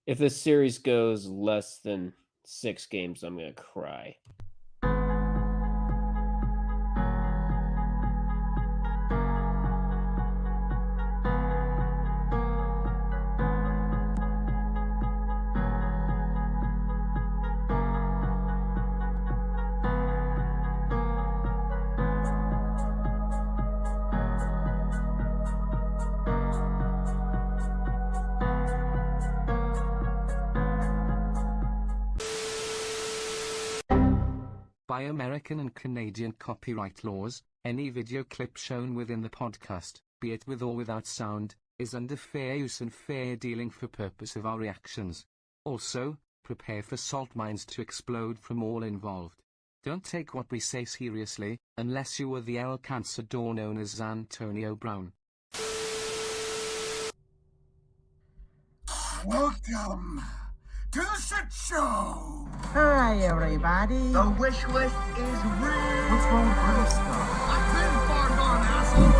If this series goes less than 6 games, I'm going to cry. By American and Canadian copyright laws, any video clip shown within the podcast, be it with or without sound, is under fair use and fair dealing for purpose of our reactions. Also, prepare for salt mines to explode from all involved. Don't take what we say seriously, unless you are the El Cansador known as Antonio Brown. Welcome to the shit show! Hi, everybody. The wish list is real! What's wrong with British stuff? I've been far gone, asshole!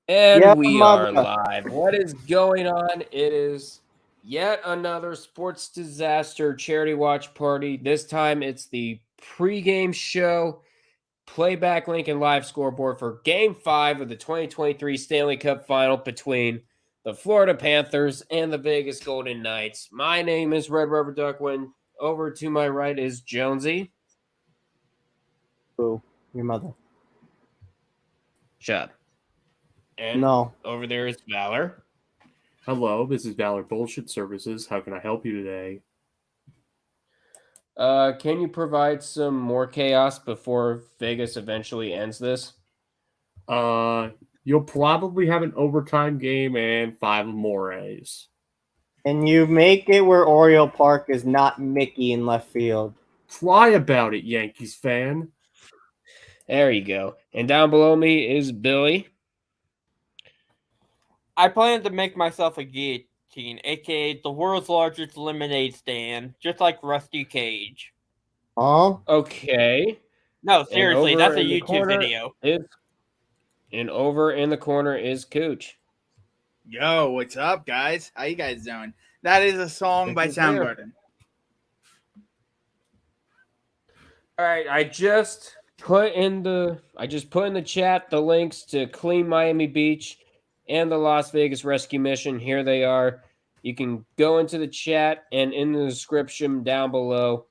And we are live. What is going on? It is yet another sports disaster charity watch party. This time it's the pregame show, playback link, and live scoreboard for Game 5 of the 2023 Stanley Cup Final between the Florida Panthers and the Vegas Golden Knights. My name is Red Rubber Duckwind. Over to my right is Jonesy. Who? Your mother. Shut up. And No. over there is Valor. Hello, this is Valor Bullshit Services. How can I help you today? Can you provide some more chaos before Vegas eventually ends this? You'll probably have an overtime game and 5 more A's. And you make it where Oriole Park is not Mickey in left field. Try about it, Yankees fan. There you go. And down below me is Billy. I plan to make myself a guillotine, aka the world's largest lemonade stand, just like Rusty Cage. Huh? Okay. No, seriously, that's a in the YouTube corner video. And over in the corner is Cooch. Yo, what's up, guys? How you guys doing? That is a song by Soundgarden. All right, I just put in the chat the links to Clean Miami Beach and the Las Vegas Rescue Mission. Here they are. You can go into the chat and in the description down below,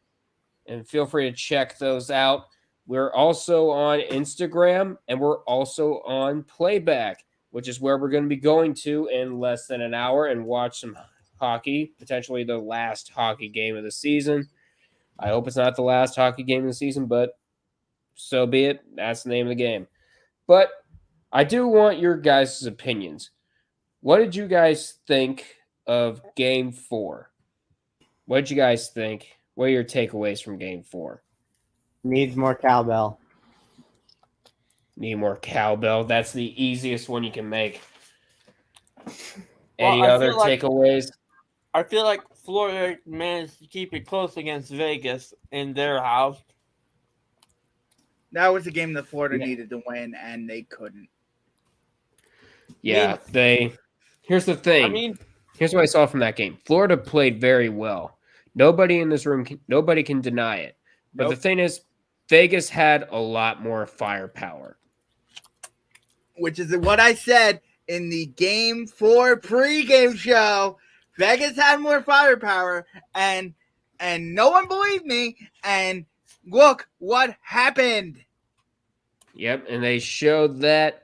and feel free to check those out. We're also on Instagram, and we're also on Playback, which is where we're going to be going to in less than an hour and watch some hockey, potentially the last hockey game of the season. I hope it's not the last hockey game of the season, but so be it. That's the name of the game. But I do want your guys' opinions. What did you guys think of Game 4? What did you guys think? What are your takeaways from Game 4? Needs more cowbell. Need more cowbell. That's the easiest one you can make. Well, Any I other feel like- takeaways? I feel like Florida managed to keep it close against Vegas in their house. That was a game that Florida needed to win, and they couldn't. Yeah, here's the thing. Here's what I saw from that game. Florida played very well. Nobody in this room, nobody can deny it. But the thing is, Vegas had a lot more firepower. Which is what I said in the Game 4 pregame show. Vegas had more firepower, and no one believed me. And look what happened. Yep, and they showed that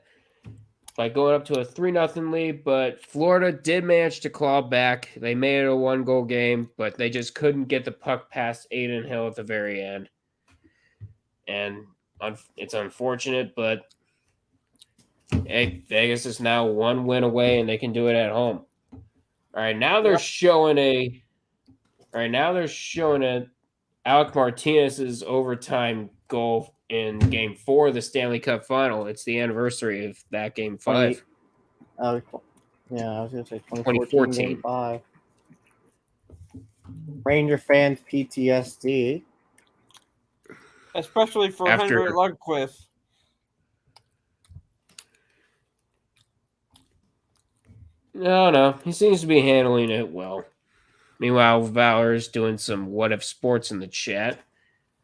by going up to a 3-0 lead, but Florida did manage to claw back. They made it a 1-goal game, but they just couldn't get the puck past Adin Hill at the very end. And it's unfortunate, but hey, Vegas is now 1 win away, and they can do it at home. All right, now they're showing Alec Martinez's overtime goal in Game 4 of the Stanley Cup Final. It's the anniversary of that Game 5. Yeah, I was going to say 2014. Game 5. Ranger fans PTSD. especially for After- Henry Lundqvist. No, he seems to be handling it well. Meanwhile, Valor's doing some what if sports in the chat.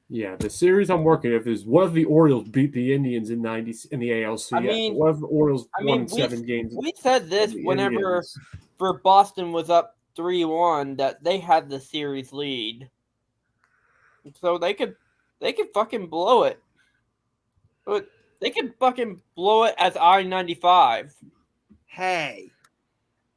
Yeah, the series I'm working with is what if the Orioles beat the Indians in the ALCS? I mean- What if the Orioles I won mean, 7 games? We said this of the whenever Indians? for Boston was up 3-1 that they had the series lead. So they could fucking blow it. But they could fucking blow it as I-95. Hey,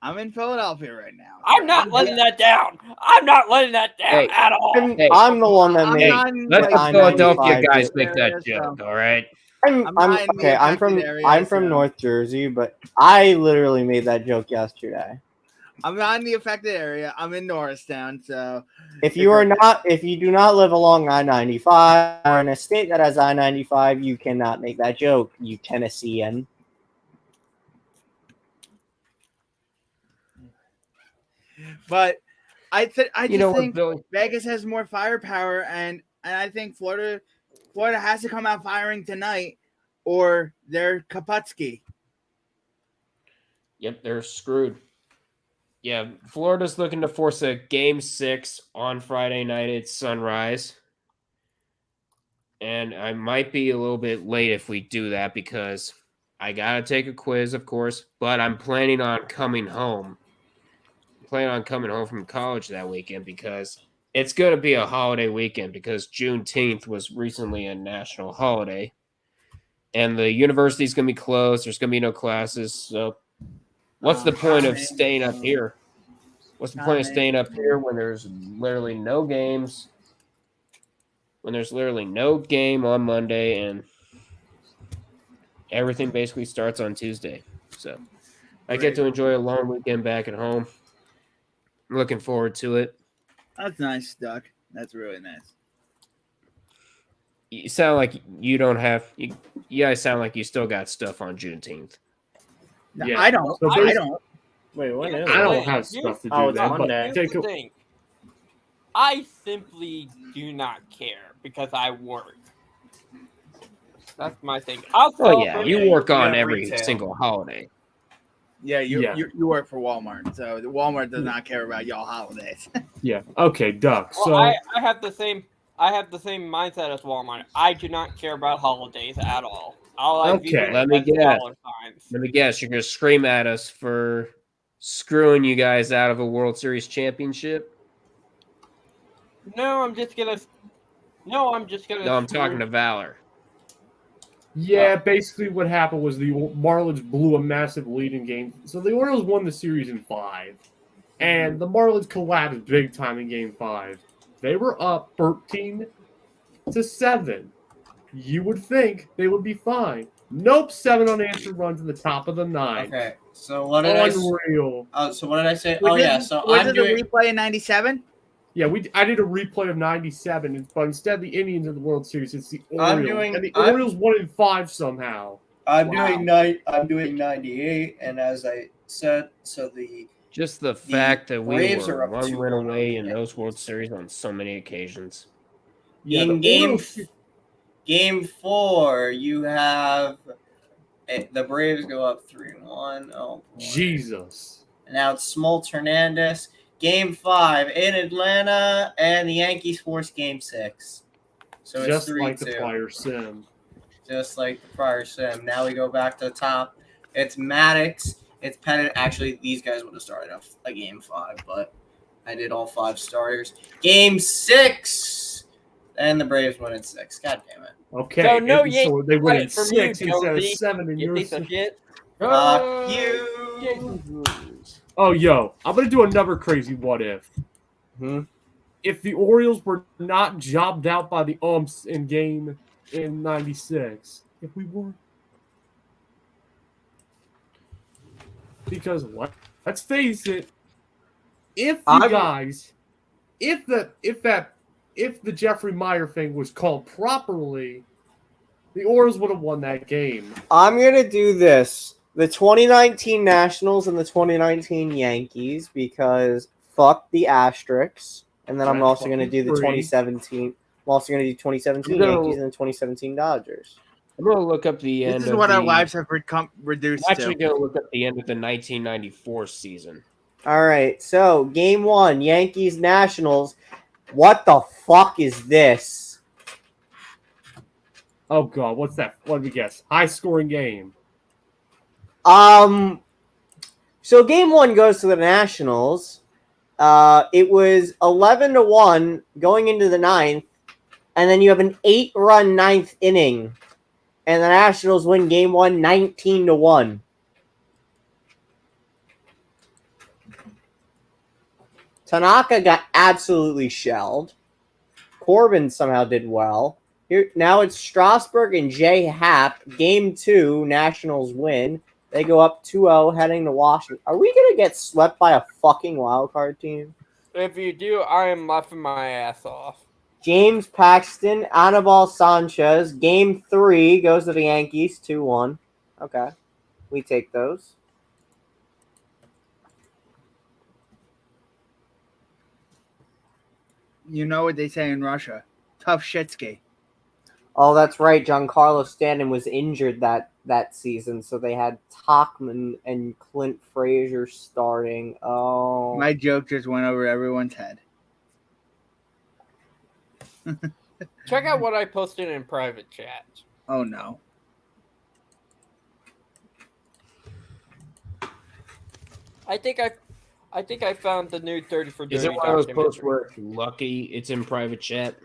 I'm in Philadelphia right now. I'm not letting that down. I'm not letting that down Hey, at all. Hey, I'm the one that I'm made. not in, Let like, the I-95 Philadelphia guys do. make that area, joke, so- all right? I'm not in the okay. I'm affected area, I'm from so- North Jersey, but I literally made that joke yesterday. I'm not in the affected area. I'm in Norristown, so If you do not live along I-95 or in a state that has I-95, you cannot make that joke, you Tennessean. but I just You know what, think Billy? Vegas has more firepower, and I think Florida has to come out firing tonight, or they're Kaputski. Yep, they're screwed. Yeah, Florida's looking to force a Game 6 on Friday night at sunrise. And I might be a little bit late if we do that because I got to take a quiz, of course, but I'm planning on coming home. From college that weekend because it's going to be a holiday weekend because Juneteenth was recently a national holiday. And the university's going to be closed. There's going to be no classes. So what's the point of staying up here? What's the point of staying up here when there's literally no games? When there's literally no game on Monday and everything basically starts on Tuesday. So I get to enjoy a long weekend back at home. I'm looking forward to it. That's nice, Duck. That's really nice. You sound like you don't have. You guys sound like you still got stuff on Juneteenth. No, Yeah. I don't. So I don't. Wait, what Yeah, is I it? don't have stuff to do Oh, it's then, but Monday. Here's take the thing. I simply do not care because I work. That's my thing. I'll Oh yeah, celebrate- you work on Yeah, every retail. single holiday. Yeah, you Yeah. you work for Walmart, so Walmart does not care about y'all holidays. yeah. Okay, Duck. Well, So I have the same mindset as Walmart. I do not care about holidays at all. All I view Okay, let me as guess. dollar signs. Let me guess, you're gonna scream at us for screwing you guys out of a World Series championship? No, I'm just gonna. No, I'm talking to Valor. yeah, basically what happened was the Marlins blew a massive lead in game. So the Orioles won the series in 5, and the Marlins collapsed big time in game 5. They were up 13-7. You would think they would be fine. Nope, 7 unanswered runs in the top of the 9th. Okay, so what did I? Unreal. So what did I say? Was Oh it- yeah, so was I'm it doing. the replay in '97? Yeah, I did a replay of 97, but instead the Indians in the World Series, it's the I'm Orioles. doing- and the I'm- Orioles won in 5 somehow. I'm Wow. doing 98, and as I said, so the Just the fact that we Braves were are up one 2-1 win away in on the those World Yankees. Series on so many occasions. Yeah, in the Orioles- game 4, you have the Braves go up 3-1. Oh boy. Jesus. And now it's Smoltz Hernandez. Game 5 in Atlanta, and the Yankees force Game 6. So it's Just 3-2. like the prior sim. Just like the prior sim. Now we go back to the top. It's Maddox. It's Pettit. Actually, these guys would have started off a game 5, but I did all 5 starters. Game 6, and the Braves win in 6. God damn it! Okay, So no and Yankees they win in credit from 6 you, instead of Jonesy. 7 in You your piece of shit. Fuck you. Oh, yo, I'm going to do another crazy what if. If the Orioles were not jobbed out by the umps in game in 96, if we were. Because let's face it, if the Jeffrey Meyer thing was called properly, the Orioles would have won that game. I'm going to do this. The 2019 Nationals and the 2019 Yankees, because fuck the asterisks. And then I'm That's also going to fucking do the free. 2017. I'm also going to do 2017 I'm gonna- Yankees and the 2017 Dodgers. I'm going to look up the end This is of what the... our lives have reduced I'm actually to. going to look up the end of the 1994 season. All right, so game 1, Yankees Nationals. What the fuck is this? Oh god, what's that? What do we guess? High scoring game. So game 1 goes to the Nationals. It was 11-1 going into the 9th, and then you have an 8-run 9th inning, and the Nationals win game 1 19-1. Tanaka got absolutely shelled. Corbin somehow did well. Here now it's Strasburg and Jay Happ. Game 2, Nationals win. They go up 2-0 heading to Washington. Are we going to get swept by a fucking wildcard team? If you do, I am laughing my ass off. James Paxton, Anibal Sanchez. Game 3 goes to the Yankees, 2-1. Okay. We take those. You know what they say in Russia. Tough shitski. Oh, that's right. Giancarlo Stanton was injured that season, so they had Tachman and Clint Frazier starting. Oh. My joke just went over everyone's head. Check out what I posted in private chat. Oh no. I think I found the new 30 for 30 Is it one of those posts documentary. where if you're lucky it's in private chat?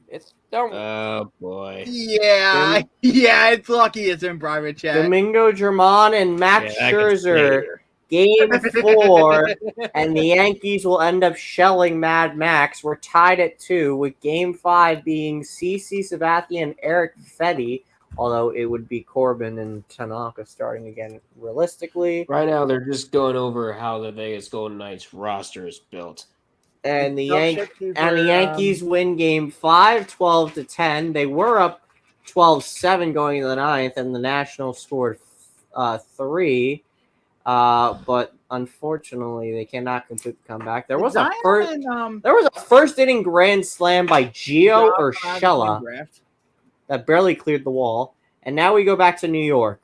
It's don't. Oh, boy. Yeah, yeah, it's lucky it's in private chat. Domingo Germán and Max Yeah, I can Scherzer. stay Game 4, and the Yankees will end up shelling Mad Max. We're tied at 2, with Game 5 being CC Sabathia and Eric Fetty, although it would be Corbin and Tanaka starting again realistically. Right now, they're just going over how the Vegas Golden Knights roster is built. And the Yankees win Game 5, 12-10. They were up 12-7 going into the 9th, and the Nationals scored 3. But unfortunately, they cannot complete the comeback. There was a first inning grand slam by Gio Urshela that barely cleared the wall. And now we go back to New York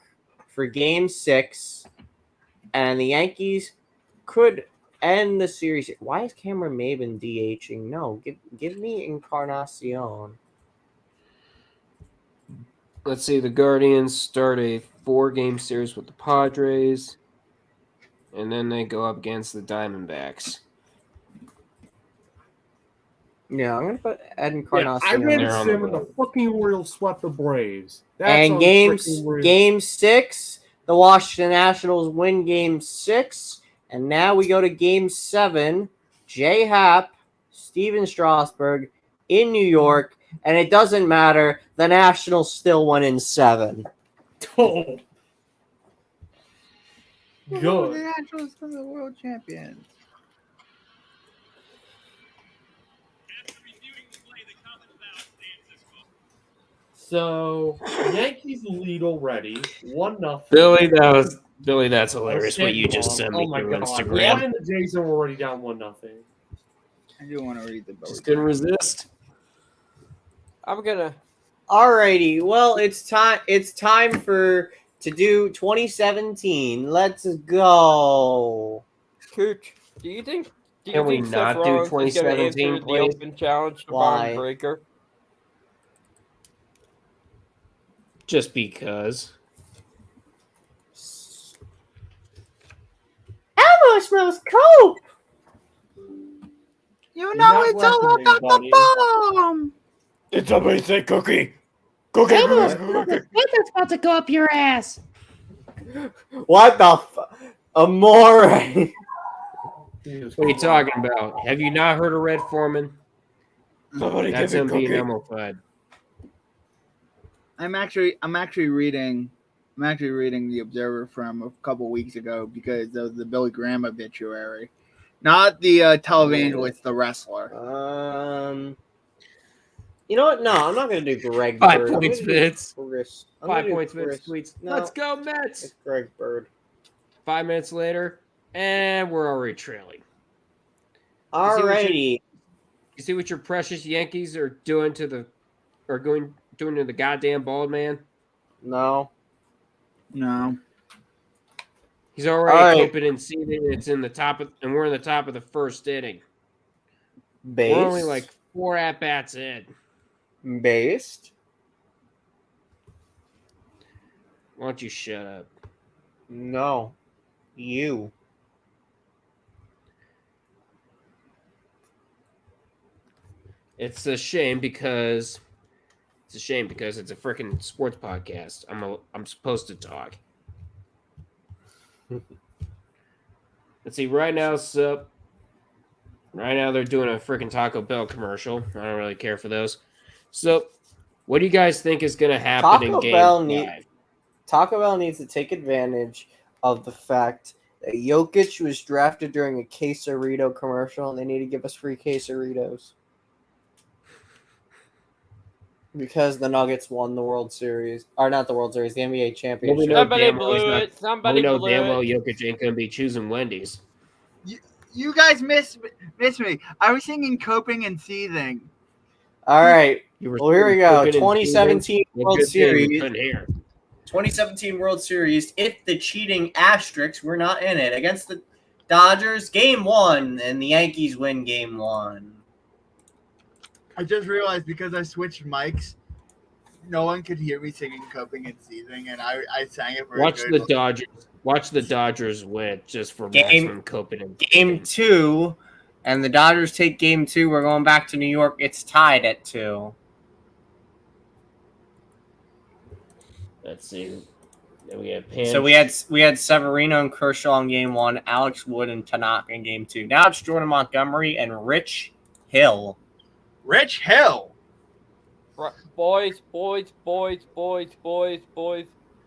for Game 6, and the Yankees could end the series. Why is Cameron Maben DHing? No, give me Encarnacion. Let's see. The Guardians start a 4-game series with the Padres. And then they go up against the Diamondbacks. Yeah, I'm going to put Ed Encarnacion. I ran They're on sim the and the road. fucking Orioles swept the Braves. That's And on game freaking 6, the Washington Nationals win Game 6. And now we go to Game 7. Jay Happ, Steven Strasburg in New York. And it doesn't matter. The Nationals still won in 7. Oh. The Good. Nationals are the world champions. So Yankees lead already, 1-0. Billy, that's hilarious what you just sent me Oh my through god! Instagram. One and the Jays are already down 1-0. I do want to read the book. Just couldn't resist. I'm gonna. Alrighty, well, it's time to do 2017. Let's go. Cooch, do you think Can we Seth not do Rollins is gonna 2017, answer the please? open challenge to Why? Baron Breaker? Just because. Elmo smells cope. You You're know not it's all welcome, about the buddy. bomb. Did somebody say cookie? Cookie. Elmo's about to go up your ass. What the Amore? What are you talking about? Have you not heard of Red Foreman? Somebody That's him being Elmo-fied. I'm actually reading the Observer from a couple weeks ago because of the Billy Graham obituary, not the televangelist, the wrestler. You know what? No, I'm not gonna do Greg 5 Bird. points, Vince. 5 points, Chris. Vince. Tweets. No, Let's go, Mets. it's Greg Bird. 5 minutes later, and we're already trailing. Alrighty. You see what your precious Yankees are doing to the doing to the goddamn bald man? No. No. He's already All right. coping and seething. It's in the top of, and we're in the top of the first inning. Based. We're only like 4 at bats in. Based. Why don't you shut up? No. You. It's a shame because it's a freaking sports podcast. I'm supposed to talk. Let's see. Right now they're doing a freaking Taco Bell commercial. I don't really care for those. So, what do you guys think is going to happen in Game 5? Taco Bell needs to take advantage of the fact that Jokic was drafted during a quesarito commercial, and they need to give us free quesaritos. Because the Nuggets won the World Series. Or not the World Series, the NBA Championship. Well, we know Somebody damn well blew he's not- it. Somebody we know blew damn it. well Jokic ain't going to be choosing Wendy's. You guys miss me. I was singing coping and seething. All right. You Well, here we go. cooking and 2017 Well, World good thing we Series. couldn't hear. 2017 World Series. If the cheating asterisks were not in it against the Dodgers, Game 1, and the Yankees win Game 1. I just realized because I switched mics, no one could hear me singing coping and seething, and I sang it for Watch a the good Dodgers. Watch the Dodgers win just for Game- maximum coping and Game 2, and the Dodgers take Game 2. We're going back to New York. It's tied at 2. Let's see. Then we have Pan. So we had Severino and Kershaw in Game 1, Alex Wood and Tanaka in Game 2. Now it's Jordan Montgomery and Rich Hill. Rich Hill. Boys.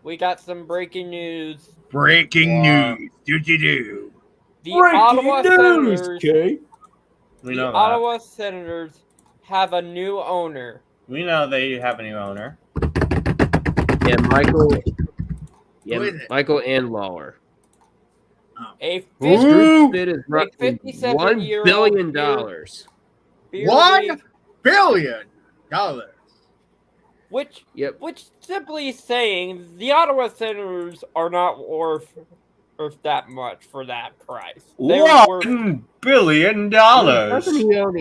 We got some breaking news. Breaking Wow. news. Do. The Ottawa Senators. Okay. We The know that. Ottawa Senators have a new owner. We know they have a new owner. Yeah, Michael. Yeah, Who is it? Michael and Lawler. A His 50 group bid is roughly $1 57-year-old billion. beer $1 league, billion. which Yep. simply saying the Ottawa Senators are not worth that much for that price. They're worth $1 billion. Doesn't he own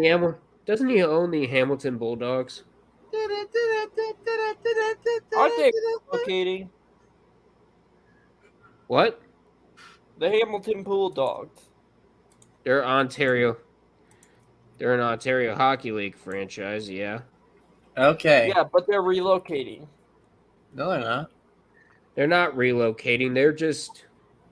the Hamilton Bulldogs? Aren't they relocating? What? The Hamilton Bulldogs. They're Ontario. They're an Ontario Hockey League franchise. Yeah. Okay. Yeah, but they're relocating. No, they're not. They're not relocating. They're just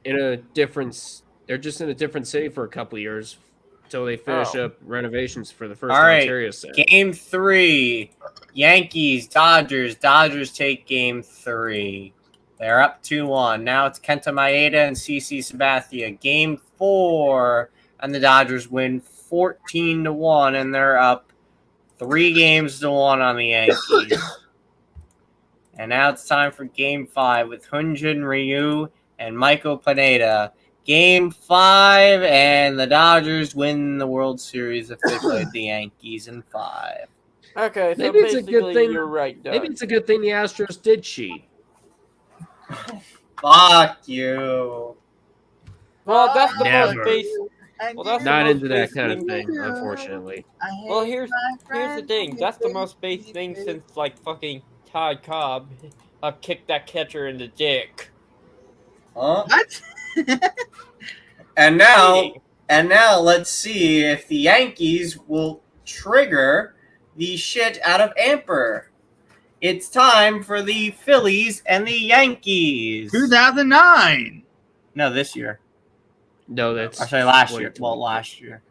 in a different. They're just in a different city for a couple years until they finish up renovations for the first All right. Ontario set. Game 3. Yankees, Dodgers. Dodgers take Game 3. They're up 2-1. Now it's Kenta Maeda and CC Sabathia. Game 4. And the Dodgers win 14-1. And they're up 3-1 on the Yankees. And now it's time for Game 5 with Hyunjin Ryu and Michael Pineda. Game 5, and the Dodgers win the World Series if they played the Yankees in 5. Okay, so Maybe it's a basically good thing. you're right, Doug. Maybe it's a good thing the Astros did cheat. Fuck you. Well, that's the Never. most basic. Well, that's the Not most into that basic kind of thing. thing, unfortunately. Well, here's the thing. That's the most basic thing since like fucking Todd Cobb kicked that catcher in the dick. Huh? What? And now let's see if the Yankees will trigger the shit out of Amper. It's time for the Phillies and the Yankees. 2009. No, this year. No, that's Actually, last year. 2020. Well, last year.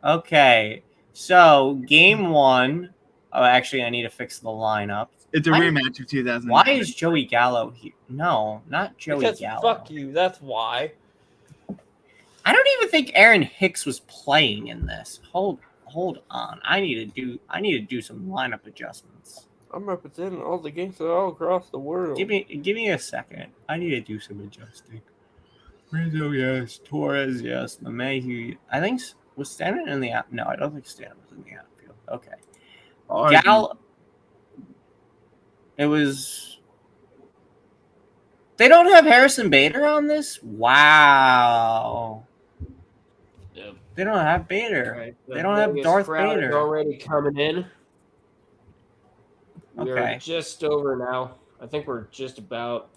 Okay. So, Game 1. Oh, actually, I need to fix the lineup. It's a Why- rematch of 2009. Why is Joey Gallo here? No, not Joey Because Gallo. fuck you. That's why. I don't even think Aaron Hicks was playing in this. Hold on. I need to do some lineup adjustments. I'm representing all the gangsters all across the world. Give me a second. I need to do some adjusting. Rizzo, yes. Torres, yes. LeMahieu. I think was Stanton in the app. No, I don't think Stanton was in the outfield. Okay. Argue. Gal. It was. They don't have Harrison Bader on this? Wow. Yep. They don't have Bader. All right, They don't have Vegas Darth crowd is Bader. already coming in. We're Okay. just over now. I think we're just about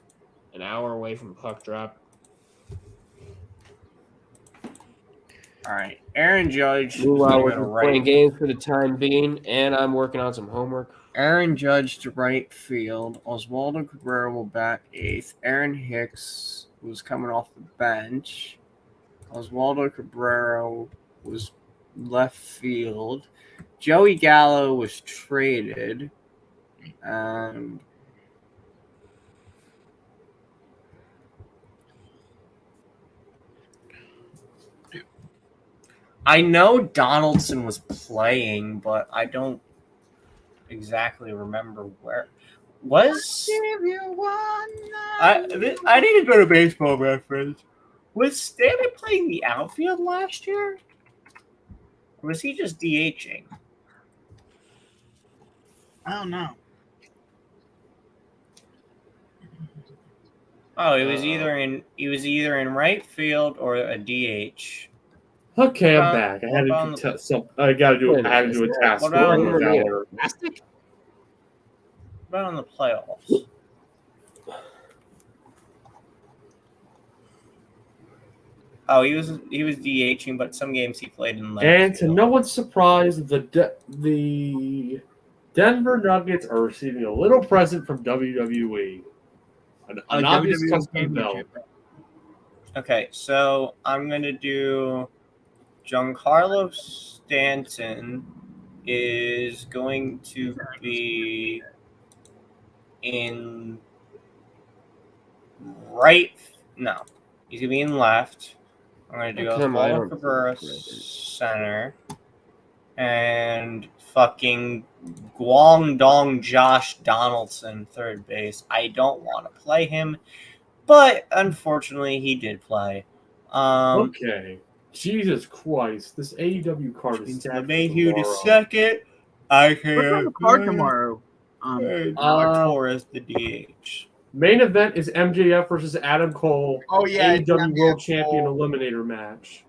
an hour away from puck drop. All right. Aaron Judge. is Meanwhile, gonna we're go to just right. playing games for the time being, and I'm working on some homework. Aaron Judge to right field. Oswaldo Cabrera will bat eighth. Aaron Hicks was coming off the bench. Oswaldo Cabrera was left field. Joey Gallo was traded. And I know Donaldson was playing, but I don't exactly remember where. Was Give you one I need to go to Baseball Reference. Was Stanley playing the outfield last year? Or was he just DHing? I don't know. Oh, he was either in right field or a DH. Okay, I'm What back. I had about to do a task. What about for on the- Valor. What about on the playoffs? Oh, he was DHing, but some games he played in left And to field. no one's surprise, the Denver Nuggets are receiving a little present from WWE. An obvious WWE custom belt. championship. Okay, so I'm gonna do Giancarlo Stanton is going to be in right. No, he's gonna be in left. I'm gonna do Come on, I Oswaldo don't Cabrera think it's center and fucking Guangdong Josh Donaldson third base. I don't want to play him, but unfortunately he did play. Okay. Jesus Christ, this AEW card is sad. LeMahieu to second. I What's on the can card tomorrow? Torres the DH. Main event is MJF versus Adam Cole. Oh, yeah, it's AEW World MJF Champion Cole. Eliminator match.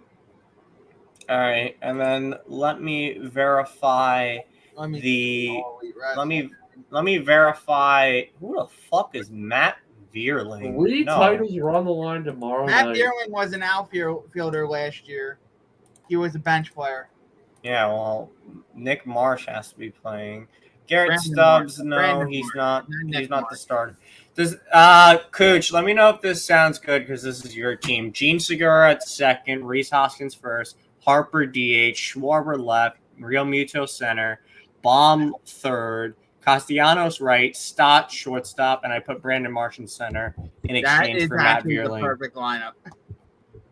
All right, and then let me verify Let me the. All Elite Let me verify. Who the fuck is Matt Vierling? Three No. titles are on the line tomorrow Matt night. Dearling was an outfielder last year. He was a bench player. Yeah, well, Nick Marsh has to be playing. Garrett Brandon Stubbs, Marsh. no, Brandon he's Marsh. not. Nick He's not the Marsh. starter. Does Coach? Let me know if this sounds good because this is your team. Gene Segura at second, Reese Hoskins first, Harper DH, Schwarber left, Real Muto center, Baum third, Castellanos right, Stott shortstop, and I put Brandon Marsh in center in That exchange is for Matt actually the Vierling. perfect lineup.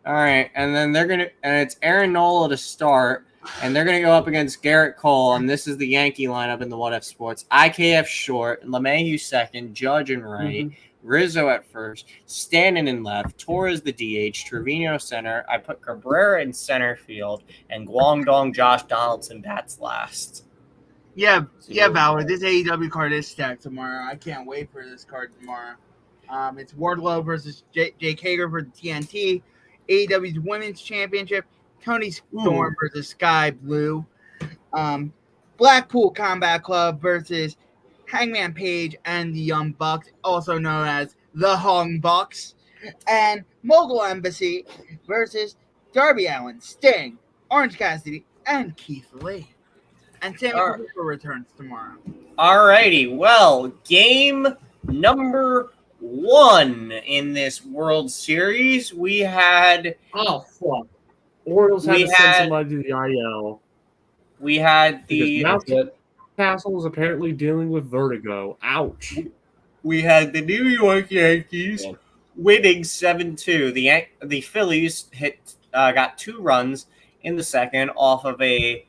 All right, and then it's Aaron Nola to start, and they're gonna go up against Garrett Cole, and this is the Yankee lineup in the What If Sports. IKF short, LeMahieu second, Judge in right, Rizzo at first, Stanton in left, Torres the DH, Trevino center. I put Cabrera in center field, and Guangdong Josh Donaldson bats last. Yeah, Valor. This AEW card is stacked tomorrow. I can't wait for this card tomorrow. It's Wardlow versus Jake Hager for the TNT. AEW's Women's Championship. Tony Storm versus Sky Blue. Blackpool Combat Club versus Hangman Page and the Young Bucks, also known as the Hung Bucks. And Mogul Embassy versus Darby Allin, Sting, Orange Cassidy, and Keith Lee. And Sammy Guevara returns tomorrow. All righty. Well, game number 1 in this World Series, we had. Oh fuck! Orioles had to send somebody to the IL. We had because Castle was apparently dealing with vertigo. Ouch. We had the New York Yankees winning 7-2. The Phillies got 2 runs in the second off of a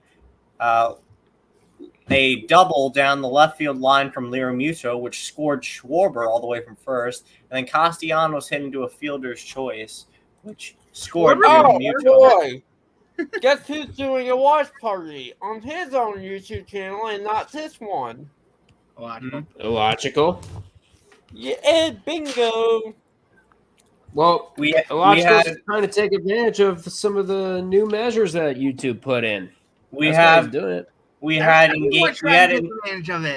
double down the left field line from Lero Muto, which scored Schwarber all the way from first, and then Castellanos hit into a fielder's choice, which scored Lero Muto. Boy. Guess who's doing a watch party on his own YouTube channel and not this one? Illogical. Yeah, bingo. Well, We Illogical's had trying to take advantage of some of the new measures that YouTube put in. we That's why have he's doing it. we had in game we had in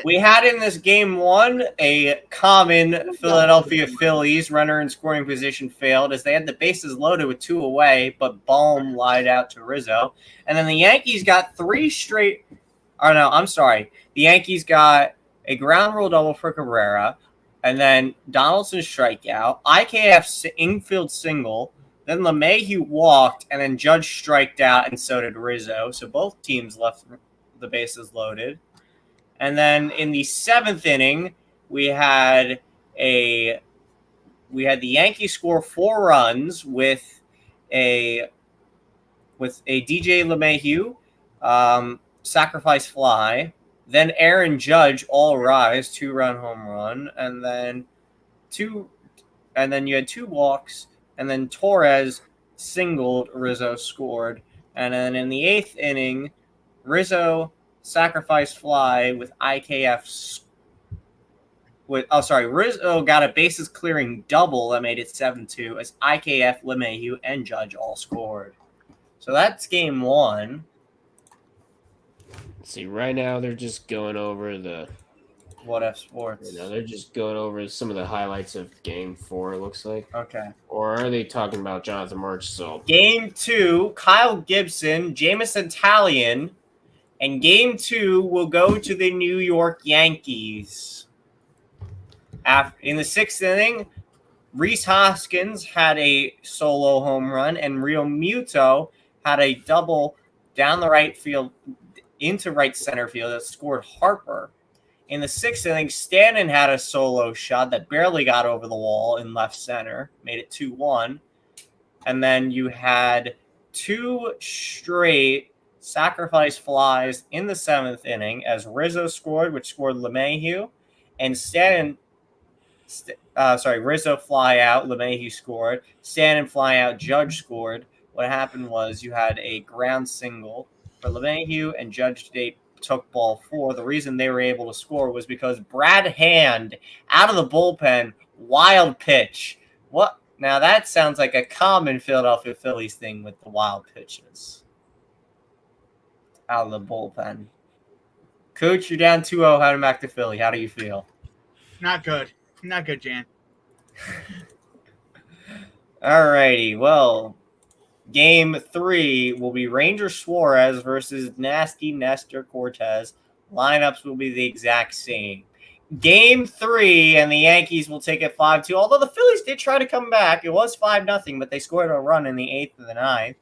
we had in this game one a common Philadelphia Phillies runner in scoring position failed as they had the bases loaded with 2 away, but Bohm lied out to Rizzo, and then the Yankees got 3 straight. Oh no, I'm sorry. The Yankees got a ground rule double for Cabrera, and then Donaldson strikeout, IKF infield single, then LeMahieu walked, and then Judge striked out, and so did Rizzo. So both teams left the bases loaded. And then in the 7th inning, we had the Yankees score 4 runs with a DJ LeMahieu sacrifice fly. Then Aaron Judge all rise 2-run home run, and then you had 2 walks, and then Torres singled, Rizzo scored, and then in the 8th inning, Rizzo sacrifice fly with IKF. Rizzo got a bases clearing double that made it 7-2 as IKF, LeMahieu, and Judge all scored. So that's game 1. See, right now they're just going over the What F Sports. they're just going over some of the highlights of game 4, it looks like. Okay. Or are they talking about Jonathan Marchessault? Game 2, Kyle Gibson, Jamison Talion, and game 2 will go to the New York Yankees. In the 6th inning, Rhys Hoskins had a solo home run, and Real Muto had a double down the right field into right center field that scored Harper. In the 6th inning, Stanton had a solo shot that barely got over the wall in left center, made it 2-1. And then you had 2 straight sacrifice flies in the 7th inning as Rizzo scored, which scored LeMahieu, and Rizzo fly out, LeMahieu scored, Stanton fly out, Judge scored. What happened was you had a ground single for LeMahieu, and Judge took ball 4. The reason they were able to score was because Brad Hand, out of the bullpen, wild pitch. What? Now that sounds like a common Philadelphia Phillies thing with the wild pitches. Out of the bullpen. Coach, you're down 2-0 heading back to Philly. How do you feel? Not good. Not good, Jan. All righty. Well, game 3 will be Ranger Suarez versus Nasty Nestor Cortez. Lineups will be the exact same. Game 3, and the Yankees will take it 5-2. Although the Phillies did try to come back. It was 5-0, but they scored a run in the 8th and the 9th.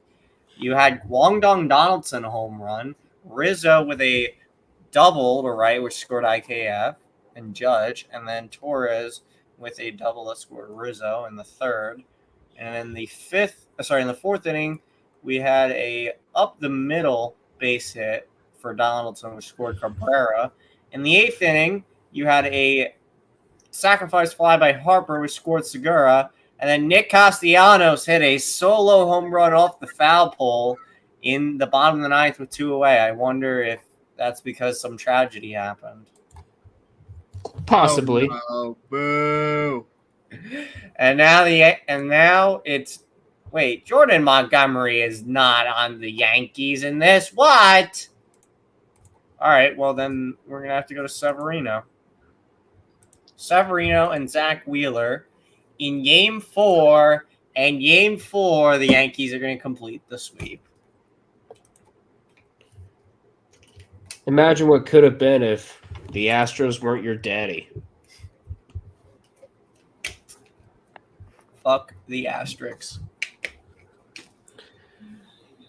You had Guangdong Donaldson home run. Rizzo with a double to right, which scored IKF and Judge. And then Torres with a double that scored Rizzo in the 3rd. And in the 4th inning, we had a up the middle base hit for Donaldson, which scored Cabrera. In the 8th inning, you had a sacrifice fly by Harper, which scored Segura. And then Nick Castellanos hit a solo home run off the foul pole in the bottom of the 9th with 2 away. I wonder if that's because some tragedy happened. Possibly. Oh, boo. And now it's Jordan Montgomery is not on the Yankees in this. What? All right, well then we're gonna have to go to Severino and Zach Wheeler in game 4. And game 4, the Yankees are going to complete the sweep. Imagine what could have been if the Astros weren't your daddy. Fuck the Asterix.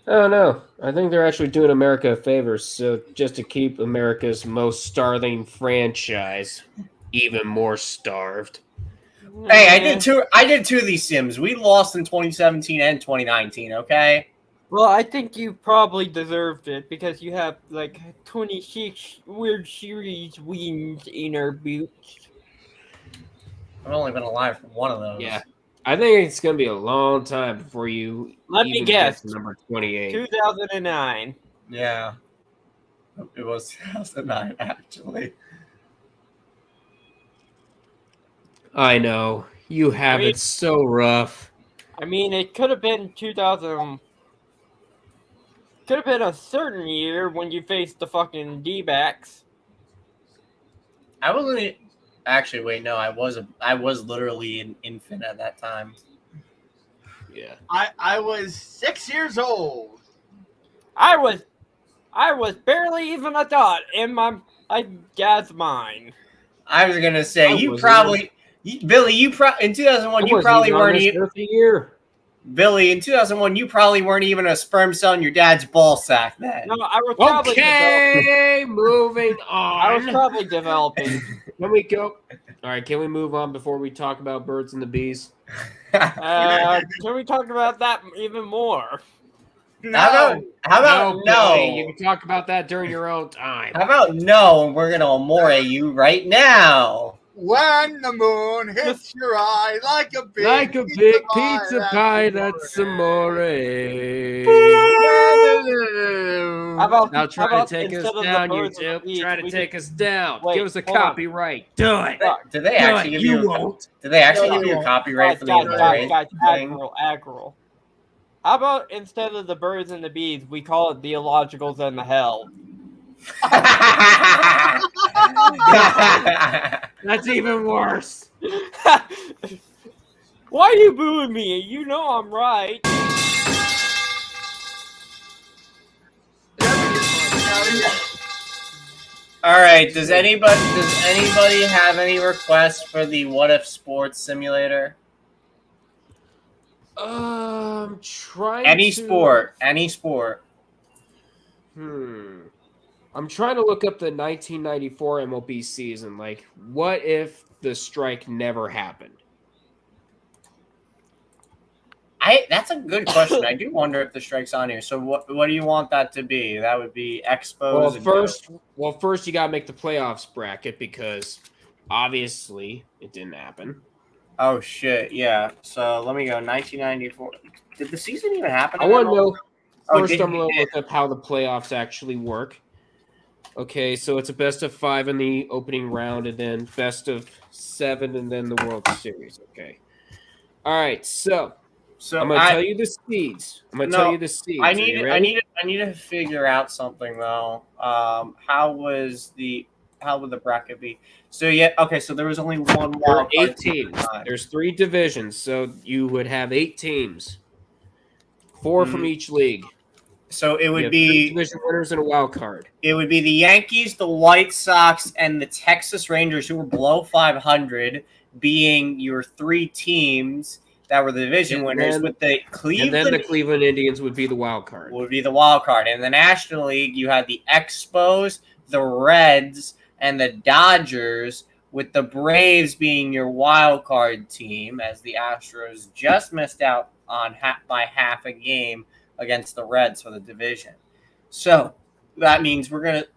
Oh no, I think they're actually doing America a favor, so just to keep America's most starving franchise even more starved. Hey, I did two of these sims. We lost in 2017 and 2019, okay? Well, I think you probably deserved it because you have like 26 World Series wins in our boots. I've only been alive for one of those. Yeah. I think it's going to be a long time before you Let me even guess. get to number 28. 2009. Yeah. It was 2009, actually. I know. You have it so rough. I mean, it could have been 2000. Could have been a certain year when you faced the fucking D-backs. I wasn't. Actually, wait, no, I was literally an infant at that time. Yeah. I was 6 years old. I was barely even a dot in my dad's mind. I was gonna say I you wasn't probably, Billy. In 2001, you probably weren't even. Year. Billy, in 2001, you probably weren't even a sperm cell in your dad's ball sack then. No, I was probably Okay, moving on. I was probably developing. Can we go? All right, can we move on before we talk about birds and the bees? Can we talk about that even more? How about no? Billy, you can talk about that during your own time. How about no? And we're gonna amore you right now. When the moon hits your eye like a big pizza pie, that's amore. Now try to take us down, YouTube. Try to take us down. Give us a copyright. Do it. Do they actually give you? Won't. Do they actually give you a copyright for the amore thing? Agro. How about instead of the birds and the bees, we call it the illogicals and the hell? That's even worse. Why are you booing me? You know I'm right. All right. Does anybody have any requests for the What If Sports Simulator? Trying any to... sport. I'm trying to look up the 1994 MLB season. Like, what if the strike never happened? That's a good question. I do wonder if the strike's on here. So what do you want that to be? That would be Expos. First you gotta make the playoffs bracket because obviously it didn't happen. Oh shit! Yeah. So let me go. 1994. Did the season even happen? I want to know. First, I'm going to look up how the playoffs actually work. Okay, so it's a best of 5 in the opening round, and then best of 7, and then the World Series. Okay. All right. So I'm going to tell you the seeds. I need to figure out something though. How would the bracket be? So yeah, okay. So there was only one wild card. 8 teams. There's 3 divisions, so you would have 8 teams, 4 from each league. So it would be division winners and a wild card. It would be the Yankees, the White Sox, and the Texas Rangers, who were below 500, being your 3 teams that were the division winners. With the Cleveland, and then the Cleveland Indians would be the wild card. And in the National League, you had the Expos, the Reds, and the Dodgers, with the Braves being your wild card team, as the Astros just missed out on by half a game against the Reds for the division. So that means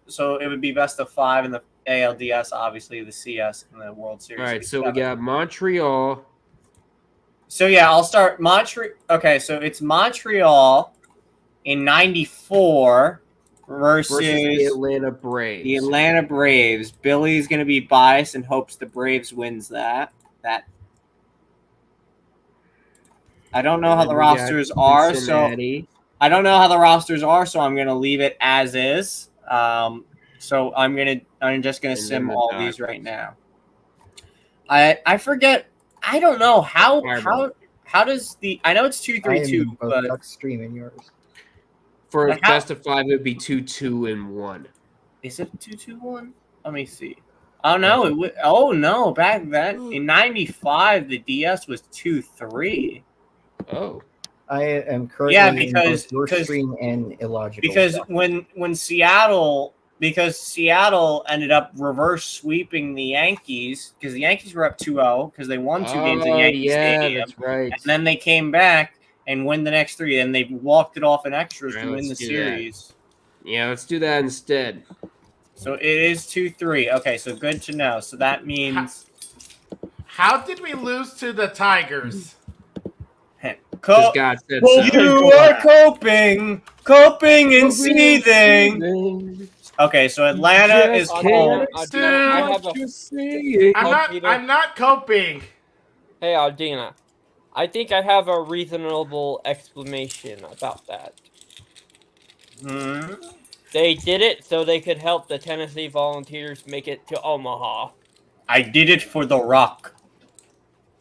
so it would be best of 5 in the ALDS, obviously the CS and the World Series. All right, so we got Montreal. So yeah, I'll start Montreal. Okay, so it's Montreal in 94 versus the Atlanta Braves. The Atlanta Braves. Billy's going to be biased and hopes the Braves wins that. I don't know how the rosters are, so I don't know how the rosters are, so I'm going to leave it as is. So I'm just going to sim all these right now. I forget. I don't know how does I know it's 2-3-2, but streaming yours. For best of 5, it would be 2-2-1. Is it 2-2-1? Let me see. Oh no! No! Back then in '95, the DS was 2-3. Oh, I am currently because your stream and illogical. Because stuff. when Seattle ended up reverse sweeping the Yankees because the Yankees were up 2-0 because they won 2 games at Yankee Stadium. That's right. And then they came back and win the next 3, and they walked it off in extras to win the series. That. Yeah, let's do that instead. So it is 2-3. Okay, so good to know. So that means how did we lose to the Tigers? 'Cause God said so. You are coping and seething. Okay, so Atlanta is home. I'm not coping. Hey, Ardina. I think I have a reasonable explanation about that. They did it so they could help the Tennessee Volunteers make it to Omaha. I did it for the Rock.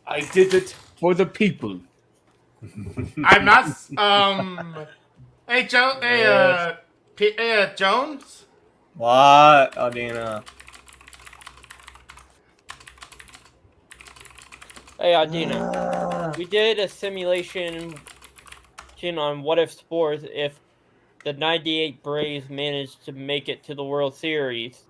I did it for the people. I'm not. Hey, Joe. Hey, Jones. What, Adina? Hey, Adina. We did a simulation on What If Sports if the 98 Braves managed to make it to the World Series.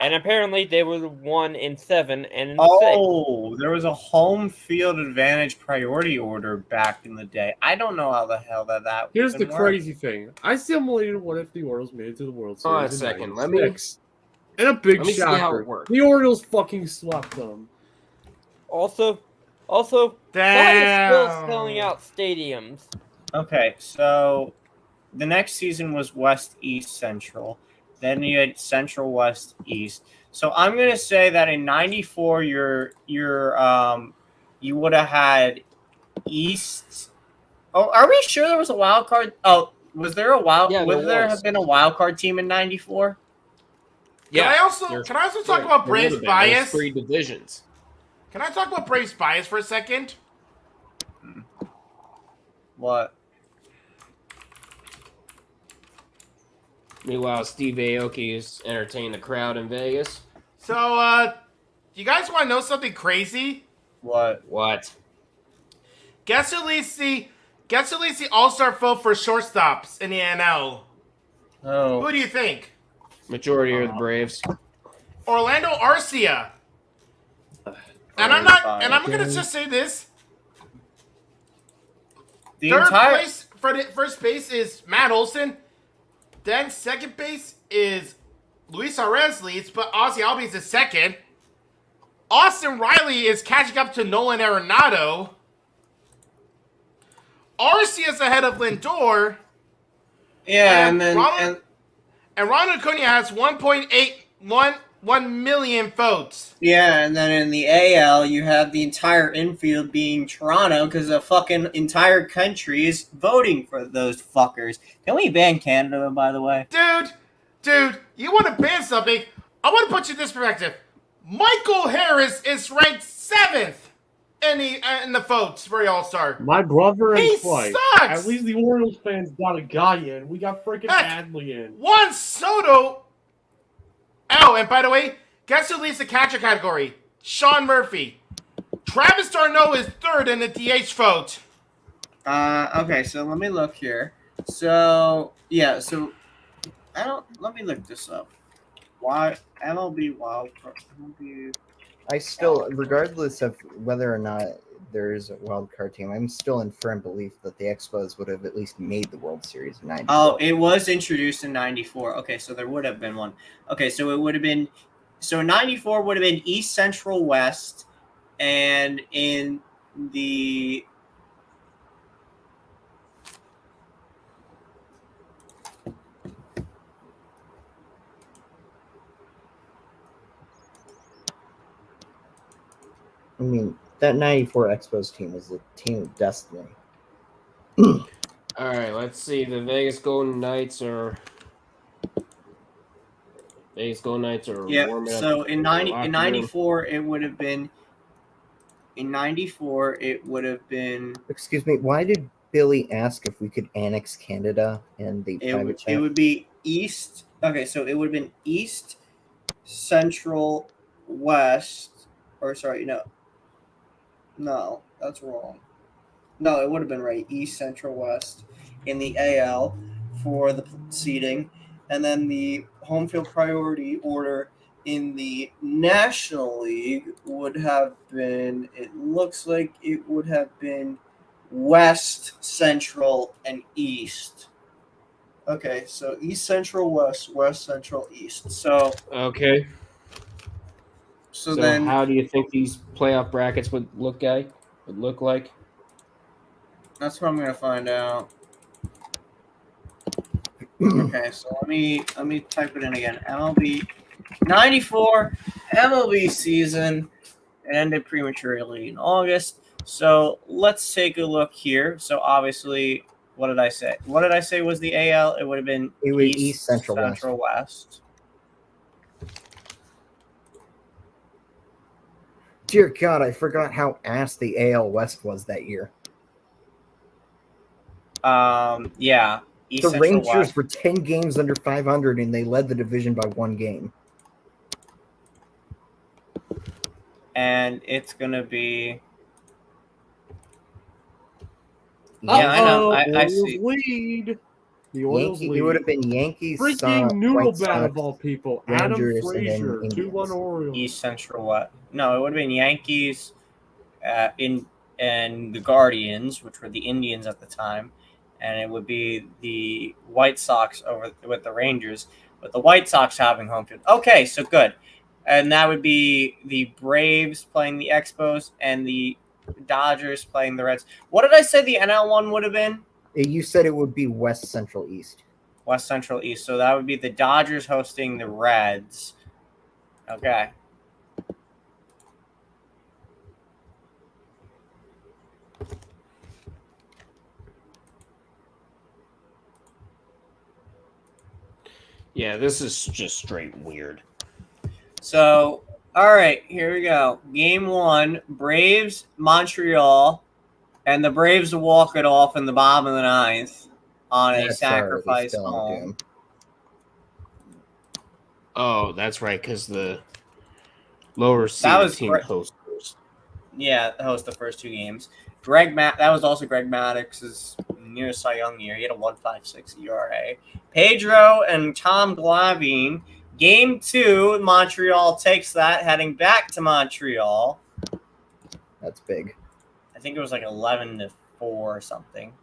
And apparently they were 1-7 and 6. Oh, there was a home field advantage priority order back in the day. I don't know how the hell that Here's the worked. crazy thing. I simulated what if the Orioles made it to the World Series. Hold on a second. Let me. And a big Let me see shocker. how it works. The Orioles fucking swept them. Also, that is still selling out stadiums. Okay, so the next season was West, East, Central. Then you had Central, West, East. So I'm gonna say that in '94, you would have had East. Oh, are we sure there was a wild card? Oh, was there a wild? Yeah, would there have been a wild card team in '94? Can I also talk about Braves bias? 3 divisions. Can I talk about Braves bias for a second? What? Meanwhile, Steve Aoki is entertaining the crowd in Vegas. So, you guys want to know something crazy? What? What? Guess who leads the All-Star vote for shortstops in the NL? Oh. Who do you think? Majority are the Braves. Orlando Arcia. And I'm gonna just say this. Third place for the first base is Matt Olson. Then second base is Luis Arraez leads, but Ozzy Albies is second. Austin Riley is catching up to Nolan Arenado. Arcia is ahead of Lindor. Yeah, and Ronald Acuna has 1.81 million votes. Yeah, and then in the AL, you have the entire infield being Toronto because the fucking entire country is voting for those fuckers. Can we ban Canada, by the way? Dude, you want to ban something? I want to put you in this perspective. Michael Harris is ranked 7th in the votes for the All-Star. My brother and He Clay. sucks! At least the Orioles fans got a guy in. We got freaking Adley in. Juan Soto. Oh, and by the way, guess who leads the catcher category? Sean Murphy. Travis d'Arnaud is 3rd in the DH vote. Okay, so let me look here. So, yeah, so let me look this up. Why MLB wildcard? I still, regardless of whether or not there is a wild card team, I'm still in firm belief that the Expos would have at least made the World Series in '94. Oh, it was introduced in '94. Okay, so there would have been one. Okay, so it would have been, so '94 would have been East, Central, West, and in the I mean, that '94 Expos team was a team of destiny. All right, let's see. The Vegas Golden Knights are warming up. So in '94 it would have been. In '94 it would have been. Excuse me. Why did Billy ask if we could annex Canada and the private chat? It would be East. Okay, so it would have been East, Central, West, or sorry, no, that's wrong. No, it would have been right. East, Central, West in the AL for the seeding, and then the home field priority order in the National League would have been. It looks like it would have been West, Central, and East. Okay, so East, Central, West, West, Central, East. So okay. So then, how do you think these playoff brackets would look like? That's what I'm gonna find out. Okay, so let me type it in again. MLB 94 MLB season. It ended prematurely in August. So let's take a look here. So obviously, what did I say? What did I say was the AL? It would have been East, Central, West. Dear God, I forgot how ass the AL West was that year. Yeah. East, The Central, Rangers West. were 10 games under 500, and they led the division by 1 game. And it's gonna be. Yeah, I know. I Orioles see. lead. The Orioles lead. It would have been Yankees, Freaking noodle White bat Sox, of all people. Rangers, Adam and then Frazier, Indians. 2-1 Orioles. East, Central, West. No, it would have been Yankees, and the Guardians, which were the Indians at the time, and it would be the White Sox over with the Rangers, with the White Sox having home field. Okay, so good. And that would be the Braves playing the Expos and the Dodgers playing the Reds. What did I say the NL one would have been? You said it would be West, Central, East. West, Central, East. So that would be the Dodgers hosting the Reds. Okay. Yeah, this is just straight weird. So, all right, here we go. Game 1, Braves, Montreal, and the Braves will walk it off in the bottom of the 9th on a sacrifice home. Oh, that's right, because the lower seeded team hosts. Yeah, host the first 2 games. That was also Greg Maddox's near Cy Young year. He had a 1.56 ERA. Pedro and Tom Glavine. Game 2, Montreal takes that, heading back to Montreal. That's big. I think it was like 11-4 or something.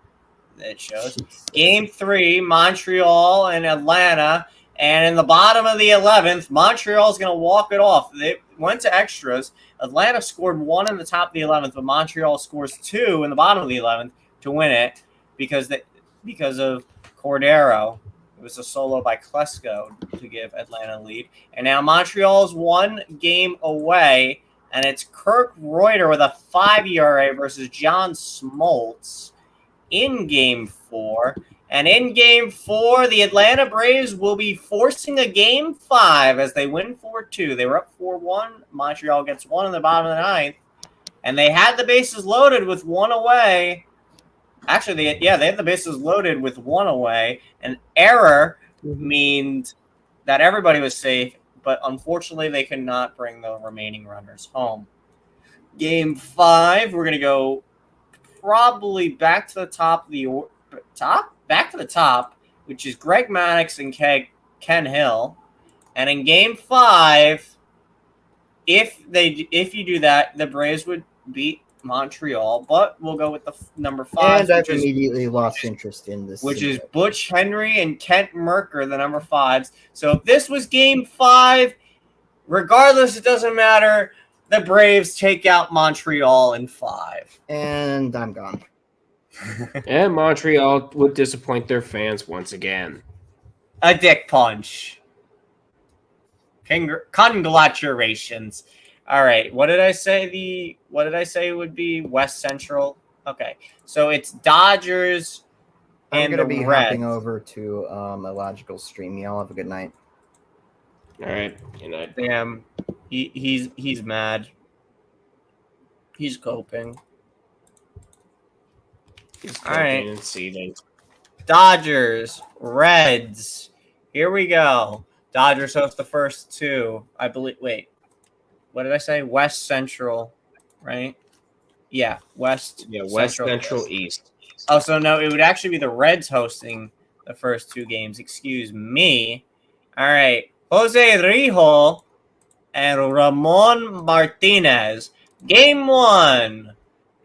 It shows. Game 3, Montreal and Atlanta. And in the bottom of the 11th, Montreal's going to walk it off. They went to extras. Atlanta scored 1 in the top of the 11th, but Montreal scores 2 in the bottom of the 11th to win it because of Cordero. It was a solo by Klesko to give Atlanta a lead. And now Montreal's 1 game away, and it's Kirk Reuter with a 5 ERA versus John Smoltz in Game 4. And in Game 4, the Atlanta Braves will be forcing a Game 5 as they win 4-2. They were up 4-1. Montreal gets 1 in the bottom of the 9th. And they had the bases loaded with 1 away. Actually, they had the bases loaded with 1 away. An error means that everybody was safe, but unfortunately they could not bring the remaining runners home. Game 5, we're going to go probably back to the top of the back to the top, which is Greg Maddox and Ken Hill. And in Game 5, if you do that, the Braves would beat Montreal, but we'll go with the number 5. And I've immediately lost interest in this. Which is Butch Henry and Kent Merker, the number 5s. So if this was Game 5, regardless, it doesn't matter. The Braves take out Montreal in 5. And I'm gone. And Montreal would disappoint their fans once again. A dick punch. Congratulations. All right. What did I say? What did I say would be West Central? Okay. So it's Dodgers I'm and going to the be Reds. hopping over to a logical stream. Y'all have a good night. All right. Good night. Damn. He's mad. He's coping. All right. And seeding. Dodgers, Reds. Here we go. Dodgers host the first 2. I believe. Wait. What did I say? West Central, right? Yeah, West. Yeah, West Central East. Oh, so no, it would actually be the Reds hosting the first 2 games. Excuse me. All right. Jose Rijo and Ramon Martinez. Game 1.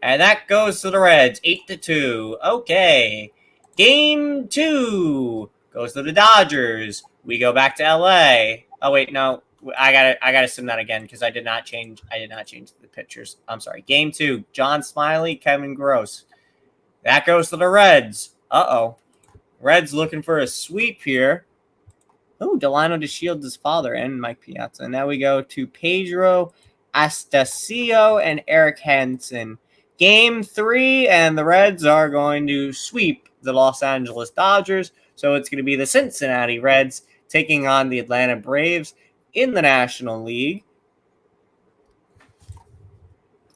And that goes to the Reds, 8-2. Okay. Game 2 goes to the Dodgers. We go back to LA. Oh wait, no. I gotta sim that again because I did not change the pitchers. I'm sorry. Game 2, John Smiley, Kevin Gross. That goes to the Reds. Uh-oh. Reds looking for a sweep here. Oh, Delano DeShields' his father and Mike Piazza. Now we go to Pedro Astacio and Eric Hansen. Game 3, and the Reds are going to sweep the Los Angeles Dodgers. So it's going to be the Cincinnati Reds taking on the Atlanta Braves in the National League.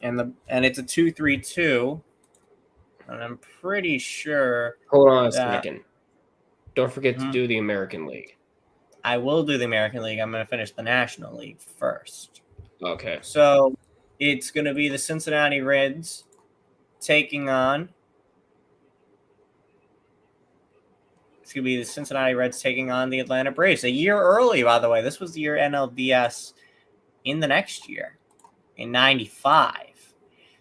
And it's a 2-3-2. And I'm pretty sure. Hold on a second. Don't forget to do the American League. I will do the American League. I'm going to finish the National League first. Okay. So it's going to be the Cincinnati Reds taking on. It's going to be the Cincinnati Reds taking on the Atlanta Braves. A year early, by the way. This was the year NLDS in the next year, in 95.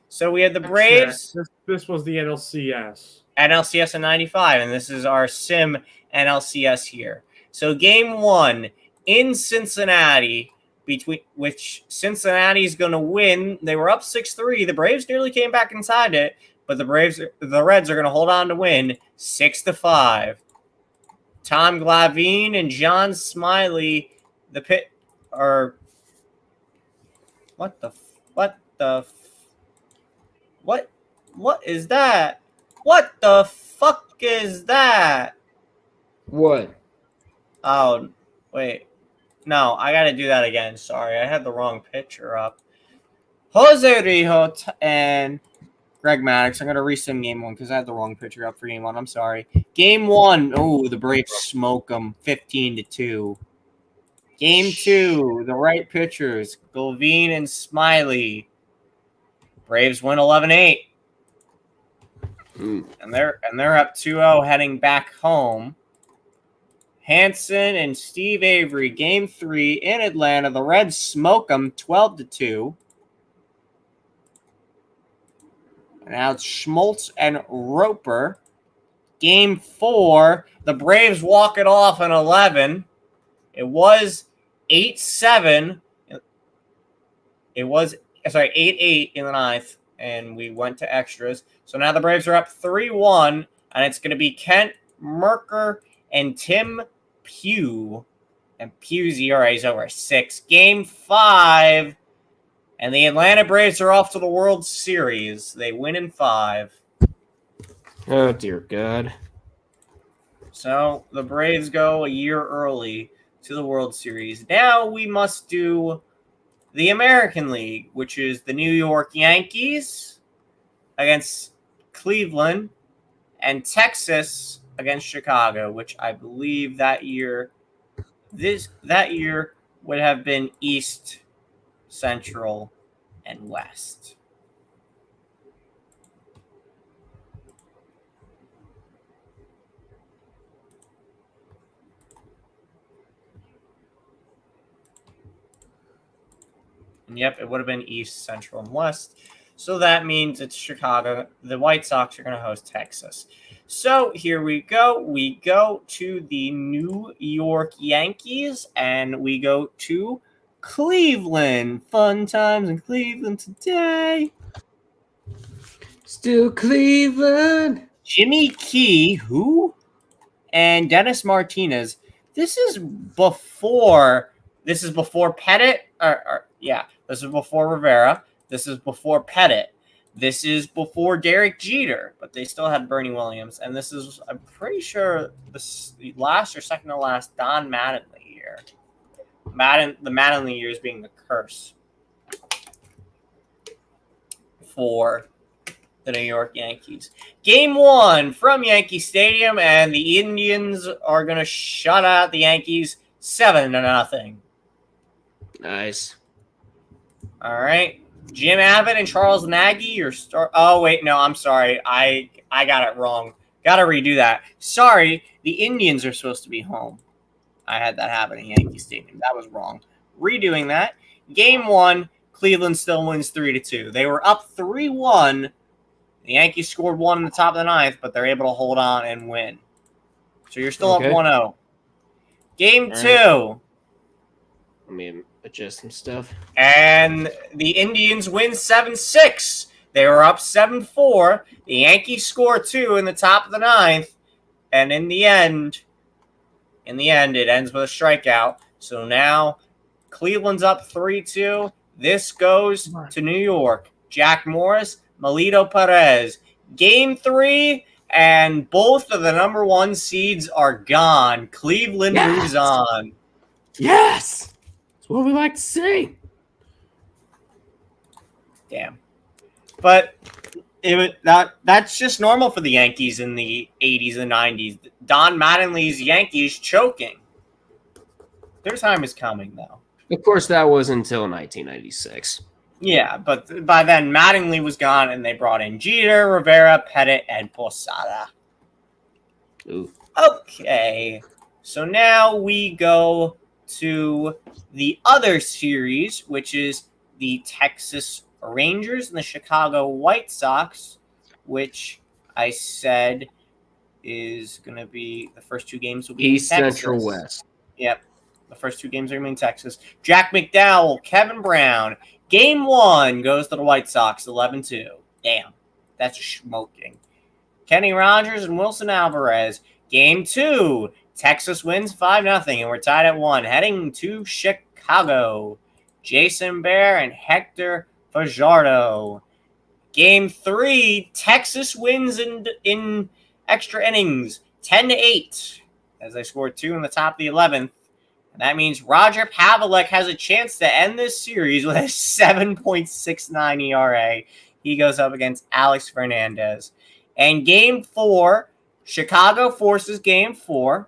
So we had the Braves. This was the NLCS. NLCS in 95, and this is our sim NLCS here. So game 1 in Cincinnati, between which Cincinnati's going to win. They were up 6-3. The Braves nearly came back inside it, but the Reds are going to hold on to win 6-5. Tom Glavine and John Smiley, what is that? What the fuck is that? What? Oh, wait. No, I got to do that again. Sorry, I had the wrong picture up. Jose Rijo and Greg Maddux. I'm going to resim game 1 because I had the wrong picture up for game 1. I'm sorry. Game 1. Oh, the Braves smoke them 15-2. Game 2. The right pitchers, Glavine and Smiley. Braves win 11-8. And they're up 2-0 heading back home. Hansen and Steve Avery, game 3 in Atlanta. The Reds smoke them 12-2. And now it's Schmaltz and Roper. Game 4, the Braves walk it off in 11. It was 8-7. It was 8-8 in the 9th, and we went to extras. So now the Braves are up 3-1, and it's going to be Kent Merker and Tim Pugh. And Pugh's ERA is over 6. Game 5, and the Atlanta Braves are off to the World Series. They win in 5. Oh, dear God. So the Braves go a year early to the World Series. Now we must do the American League, which is the New York Yankees against Cleveland and Texas against Chicago, which I believe that year would have been East, Central, and West. Yep, it would have been East, Central, and West. So that means it's Chicago. The White Sox are going to host Texas. So here we go. We go to the New York Yankees, and we go to Cleveland. Fun times in Cleveland today. Still Cleveland. Jimmy Key, who? And Dennis Martinez. This is before Pettit. This is before Rivera. This is before Pettit. This is before Derek Jeter, but they still had Bernie Williams. And this is, I'm pretty sure, the last or second to last Don Mattingly year. The Mattingly years being the curse for the New York Yankees. Game 1 from Yankee Stadium, and the Indians are going to shut out the Yankees 7-0. Nice. All right. Jim Abbott and Charles Nagy, your star. Oh, wait. No, I'm sorry. I got it wrong. Got to redo that. Sorry. The Indians are supposed to be home. I had that happen in Yankee Stadium. That was wrong. Redoing that. Game 1, Cleveland still wins 3-2. They were up 3-1. The Yankees scored 1 in the top of the 9th, but they're able to hold on and win. So you're still up 1-0. Game 2. Let me adjust some stuff. And the Indians win 7-6. They were up 7-4. The Yankees score 2 in the top of the ninth. And in the end, it ends with a strikeout. So now Cleveland's up 3-2. This goes to New York. Jack Morris, Melito Perez. Game 3, and both of the number 1 seeds are gone. Cleveland moves on. Yes! That's what we like to see. Damn. But that's just normal for the Yankees in the 80s and 90s. Don Mattingly's Yankees choking. Their time is coming, though. Of course, that was until 1996. Yeah, but by then Mattingly was gone, and they brought in Jeter, Rivera, Pettit, and Posada. Ooh. Okay, so now we go to the other series, which is the Texas Rangers and the Chicago White Sox, which I said is going to be the first 2 games will be East, in Texas. Central, West. Yep. The first 2 games are going to be in Texas. Jack McDowell, Kevin Brown. Game 1 goes to the White Sox, 11-2. Damn. That's smoking. Kenny Rogers and Wilson Alvarez. Game 2. Texas wins 5-0, and we're tied at 1. Heading to Chicago. Jason Bear and Hector Fajardo. Game 3. Texas wins in extra innings, 10-8, as they scored 2 in the top of the 11th. And that means Roger Pavlik has a chance to end this series with a 7.69 ERA. He goes up against Alex Fernandez. And Game 4, Chicago forces Game 4.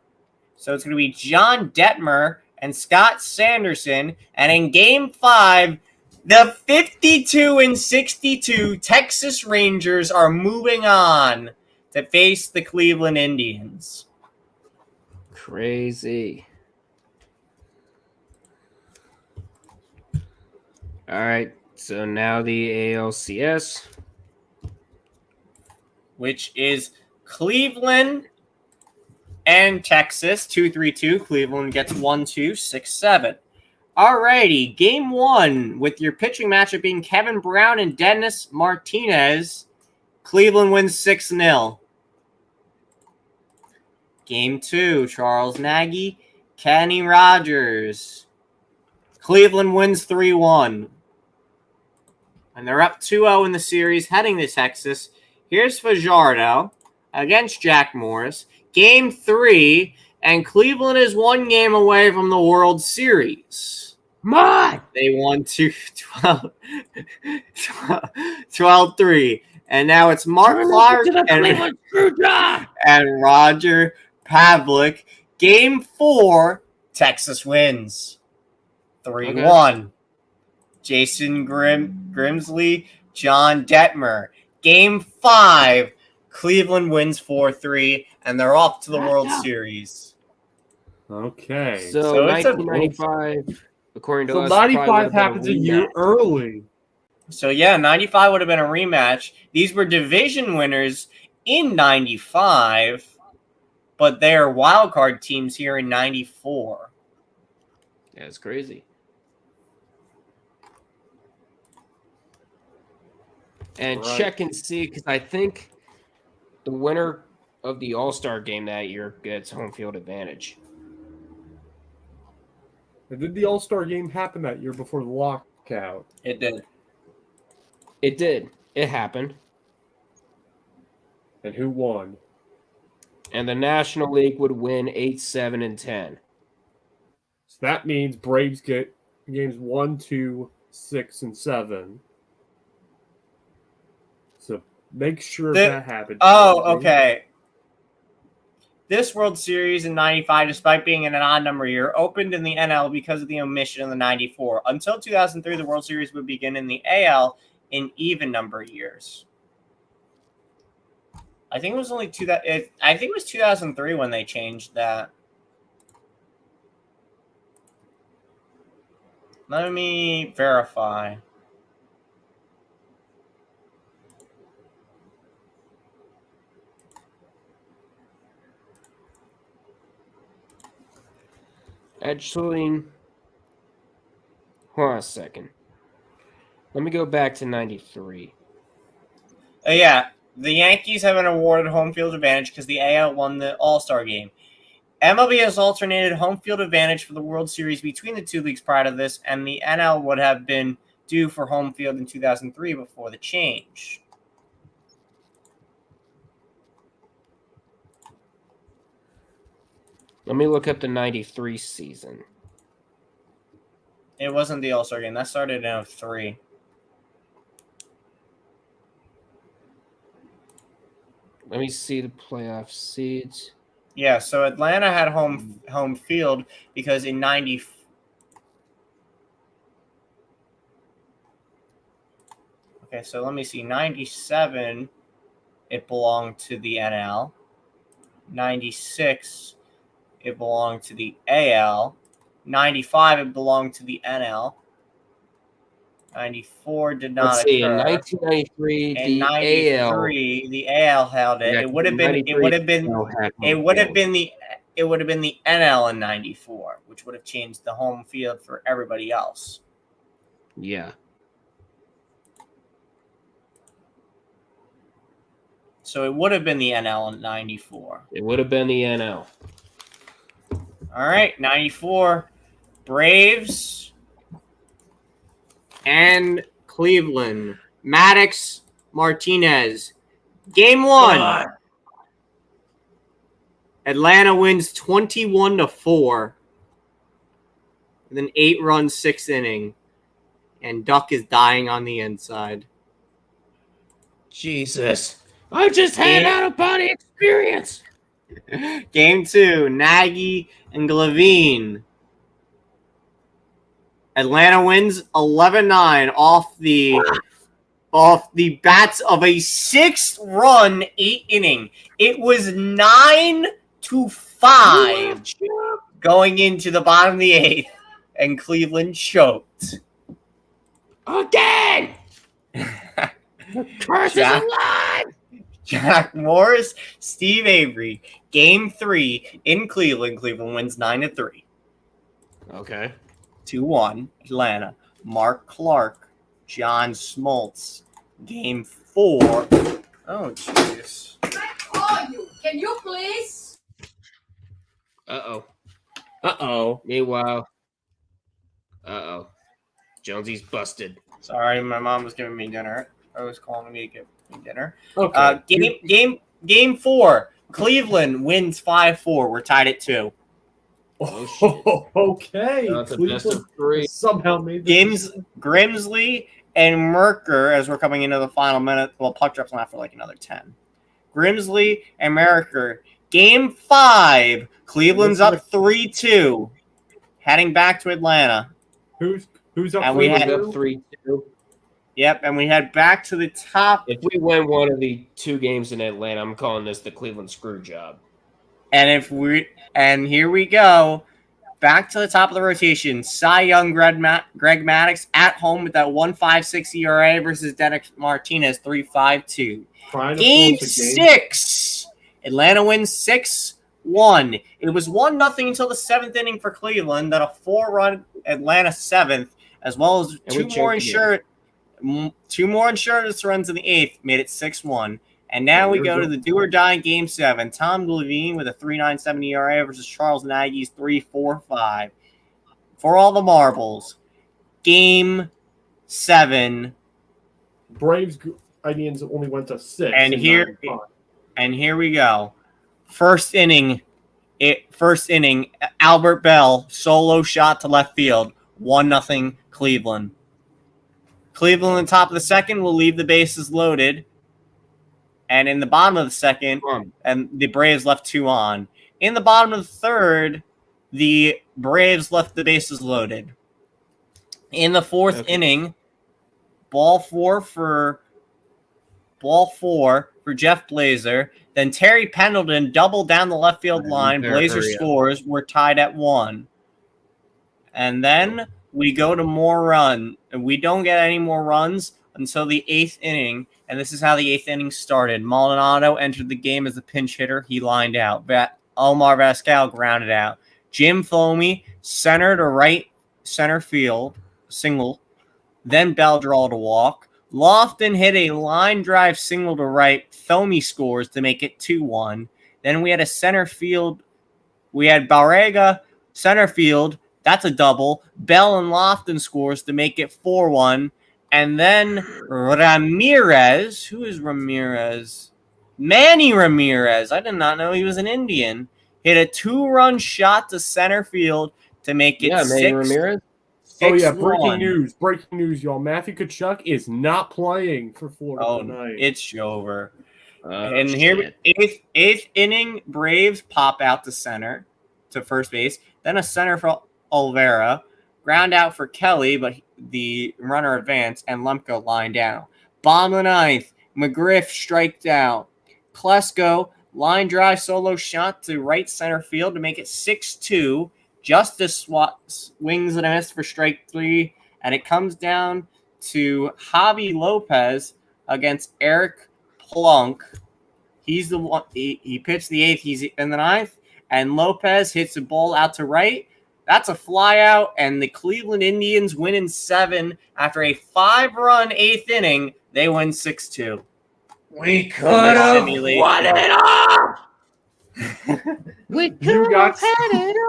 So it's going to be John Detmer and Scott Sanderson. And in Game 5, the 52-62 Texas Rangers are moving on to face the Cleveland Indians. Crazy. All right, so now the ALCS, which is Cleveland and Texas, 2-3-2. Cleveland gets 1-2, 6-7. Alrighty, Game 1, with your pitching matchup being Kevin Brown and Dennis Martinez. Cleveland wins 6-0. Game 2, Charles Nagy, Kenny Rogers. Cleveland wins 3-1. And they're up 2-0 in the series, heading to Texas. Here's Fajardo against Jack Morris. Game 3, and Cleveland is 1 game away from the World Series. My! They won 12-3. And now it's Mark Clark and Roger Pavlik. Game 4, Texas wins 3-1. Okay. Jason Grimsley, John Detmer. Game 5, Cleveland wins 4-3, and they're off to the World Series. Okay. So 1995, according to us, 95 happens a year early. So, yeah, 95 would have been a rematch. These were division winners in 95, but they're wild card teams here in 94. Yeah, it's crazy. And check and see, because I think the winner of the All-Star game that year gets home field advantage. And did the All-Star game happen that year before the lockout? It did. It did. It happened. And who won? And the National League would win 8-7 and 10. So that means Braves get games 1, 2, 6, and 7. So make sure that happens. Oh, okay. This World Series in 95, despite being in an odd number year, opened in the NL because of the omission in the 94. Until 2003, the World Series would begin in the AL in even number years. I think it was only I think it was 2003 when they changed that. Let me verify. Actually, hold on a second. Let me go back to 93. Yeah, the Yankees have been awarded home field advantage because the AL won the All-Star game. MLB has alternated home field advantage for the World Series between the two leagues prior to this, and the NL would have been due for home field in 2003 before the change. Let me look up the 93 season. It wasn't the All-Star game. That started in 03. Let me see the playoff seeds. Yeah, so Atlanta had home field because in 90. Okay, so let me see. 97, it belonged to the NL. 96, it belonged to the AL. 95, it belonged to the NL. 94 did not Let's see. In occur. 1993, In the 93, AL. the AL held it. Yeah, It would have been. It 93 would have been. had It home would have field. been the. It would have been the NL in 94, which would have changed the home field for everybody else. Yeah. So it would have been the NL in 94. It would have been the NL. All right, 94, Braves and Cleveland. Maddox, Martinez. Game 1. Atlanta wins 21-4. With an 8-run 6th inning. And Duck is dying on the inside. Jesus. I just had out-of-body experience. Game 2, Nagy and Glavine. Atlanta wins 11-9 off the bats of a 6-run 8 inning. It was 9-5 going into the bottom of the 8th, and Cleveland choked. Again! Curse is alive! Jack Morris, Steve Avery. Game 3 in Cleveland. Cleveland wins 9-3. Okay. 2-1, Atlanta. Mark Clark, John Smoltz. Game 4. Oh, jeez. Call you. Can you please? Uh-oh. Meanwhile. Jonesy's busted. Sorry, my mom was giving me dinner. I was calling me to give me dinner. Okay. Game 4. Cleveland wins 5-4. We're tied at 2. Oh, okay. That's a best of 3. Somehow made this. Games Grimsley and Merker as we're coming into the final minute. Well, puck drops not for like another 10. Grimsley and Merker. Game 5. Cleveland's up 3-2. Heading back to Atlanta. Who's up? And we had up 3-2. Yep, and we head back to the top. If we win one of the 2 games in Atlanta, I'm calling this the Cleveland screw job. And here we go. Back to the top of the rotation. Cy Young, Greg Maddux at home with that 1.56 ERA versus Dennis Martinez 3.52. Game 6. Atlanta wins 6-1. It was 1-0 until the 7th inning for Cleveland. Then a 4-run Atlanta 7th, as well as 2 more insurance runs in the 8th, made it 6-1. And now we go to the do-or-die Game 7. Tom Glavine with a 3.97 ERA versus Charles Nagy's 3.45. For all the marbles, Game 7. Braves Indians only went to 6. And here we go. First inning, Albert Bell, solo shot to left field. 1-0 Cleveland. Cleveland on top of the second will leave the bases loaded. And in the bottom of the second, and the Braves left 2 on. In the bottom of the third, the Braves left the bases loaded. In the 4th inning, ball 4 for Jeff Blazer. Then Terry Pendleton doubled down the left field line. Blazer scores. We're tied at 1. And then we go to more run. And we don't get any more runs until the 8th inning. And this is how the 8th inning started. Maldonado entered the game as a pinch hitter. He lined out. Omar Vizquel grounded out. Jim Thome, center to right center field, single. Then Bell drawed a walk. Lofton hit a line drive single to right. Thomey scores to make it 2-1. Then we had a center field. We had Barrega center field. That's a double. Bell and Lofton scores to make it 4-1. And then Ramirez. Who is Ramirez? Manny Ramirez. I did not know he was an Indian. Hit a 2-run shot to center field to make it Manny Ramirez. Oh yeah, breaking news, y'all. Matthew Tkachuk is not playing for Florida tonight. It's over. And here, eighth inning, Braves pop out to center, to first base. Then a center for Olvera. Ground out for Kelly, but the runner advanced, and Lemko line down. Bottom of the ninth, McGriff striked out. Klesko, line drive solo shot to right center field to make it 6-2. Justice swings and a miss for strike 3, and it comes down to Javi Lopez against Eric Plunk. He's the one. He pitched the 8th. He's in the 9th, and Lopez hits a ball out to right. That's a fly out, and the Cleveland Indians win in 7 after a 5-run 8th inning. They win 6-2. We could have won it all. We could have had it all.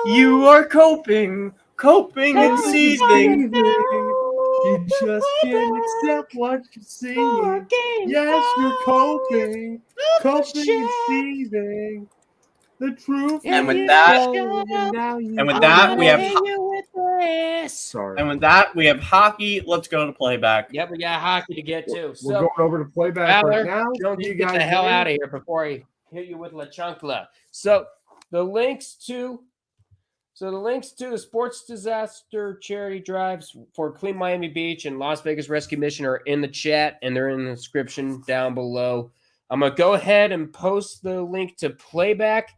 You are coping and seething. You just can't accept what you're seeing. Yes, you're coping and seething. The truth. And with that, we have hockey. Let's go to playback. Yep, we got hockey to get to. We're going over to playback right now. Don't you get the hell out of here before I hit you with La Chancla. So the links to the sports disaster charity drives for Clean Miami Beach and Las Vegas Rescue Mission are in the chat, and they're in the description down below. I'm going to go ahead and post the link to playback,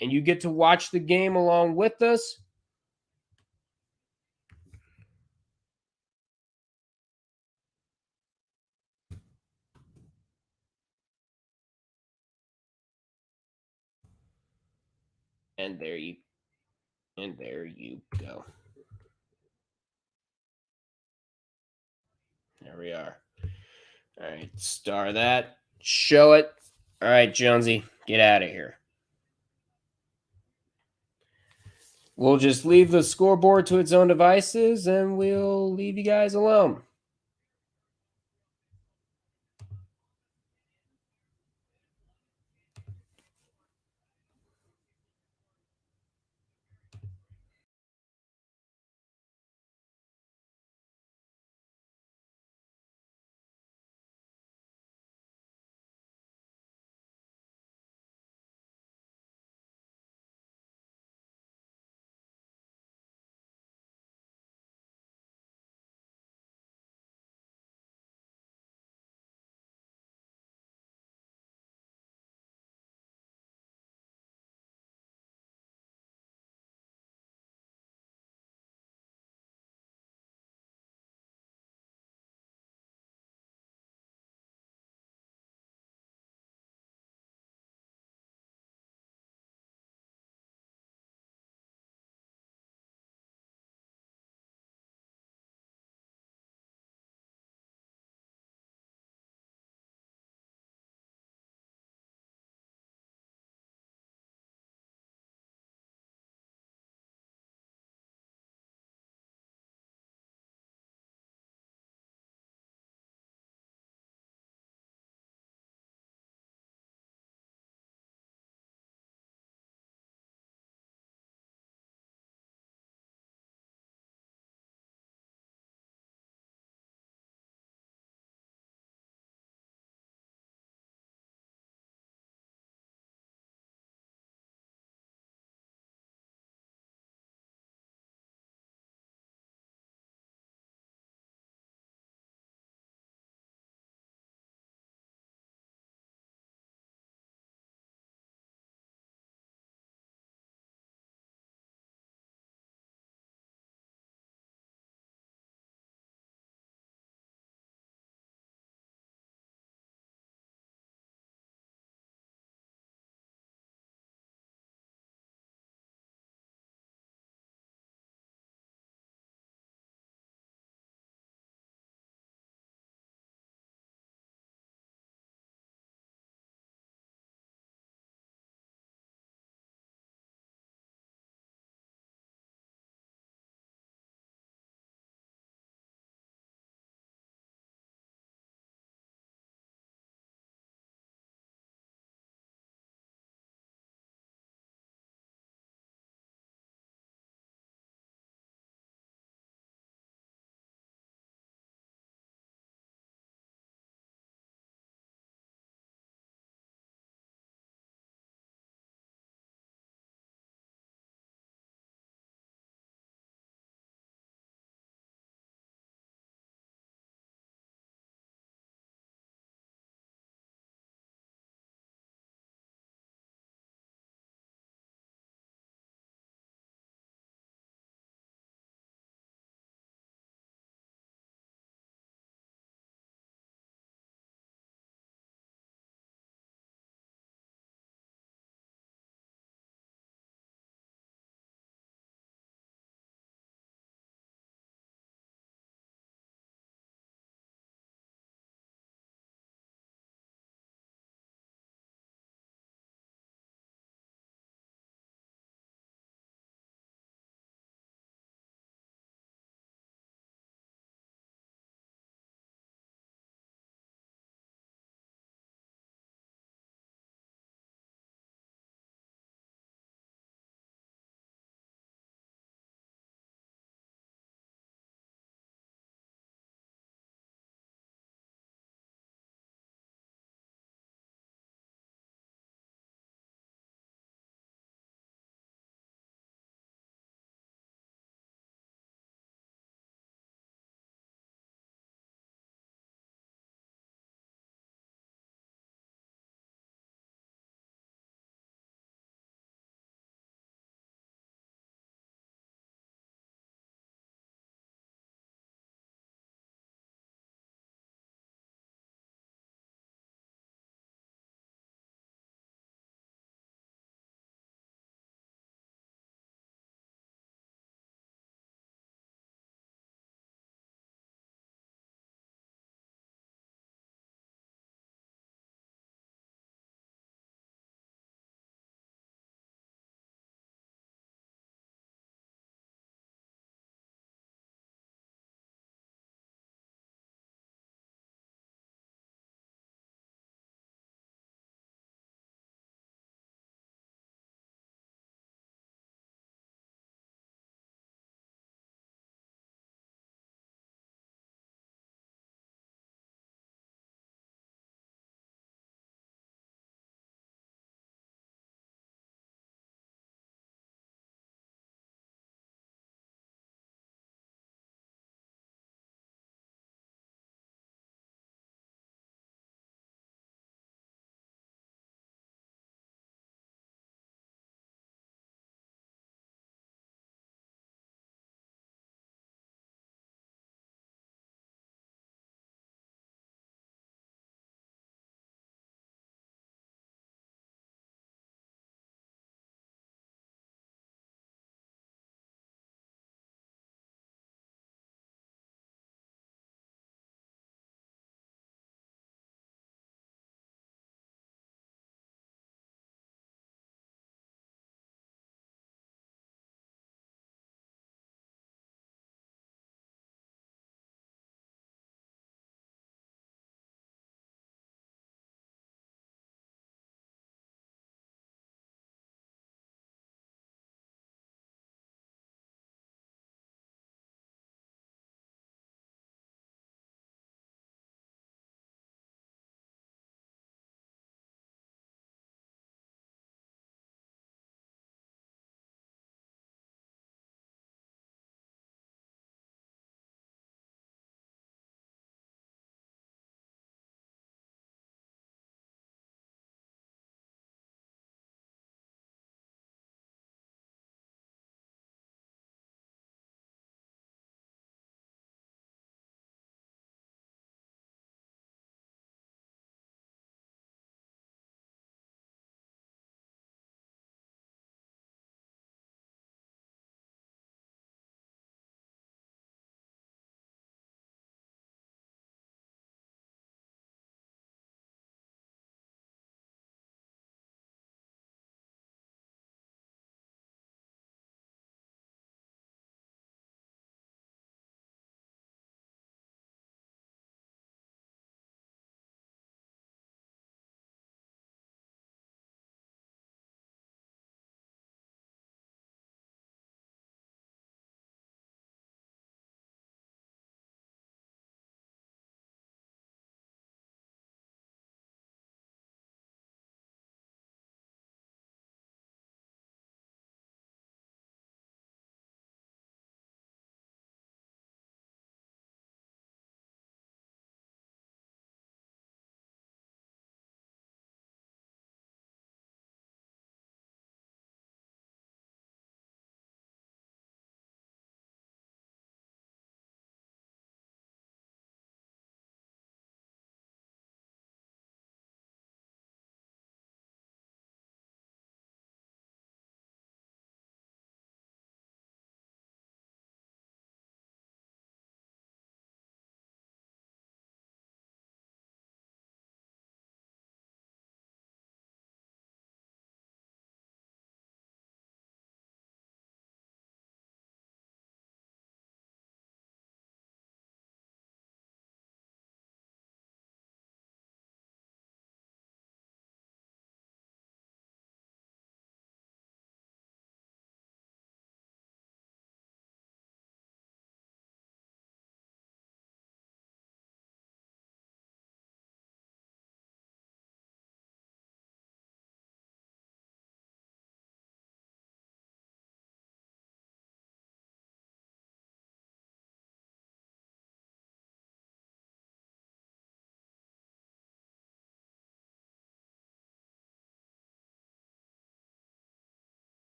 and you get to watch the game along with us. And there you go. There we are. All right, star that. Show it. All right, Jonesy, get out of here. We'll just leave the scoreboard to its own devices, and we'll leave you guys alone.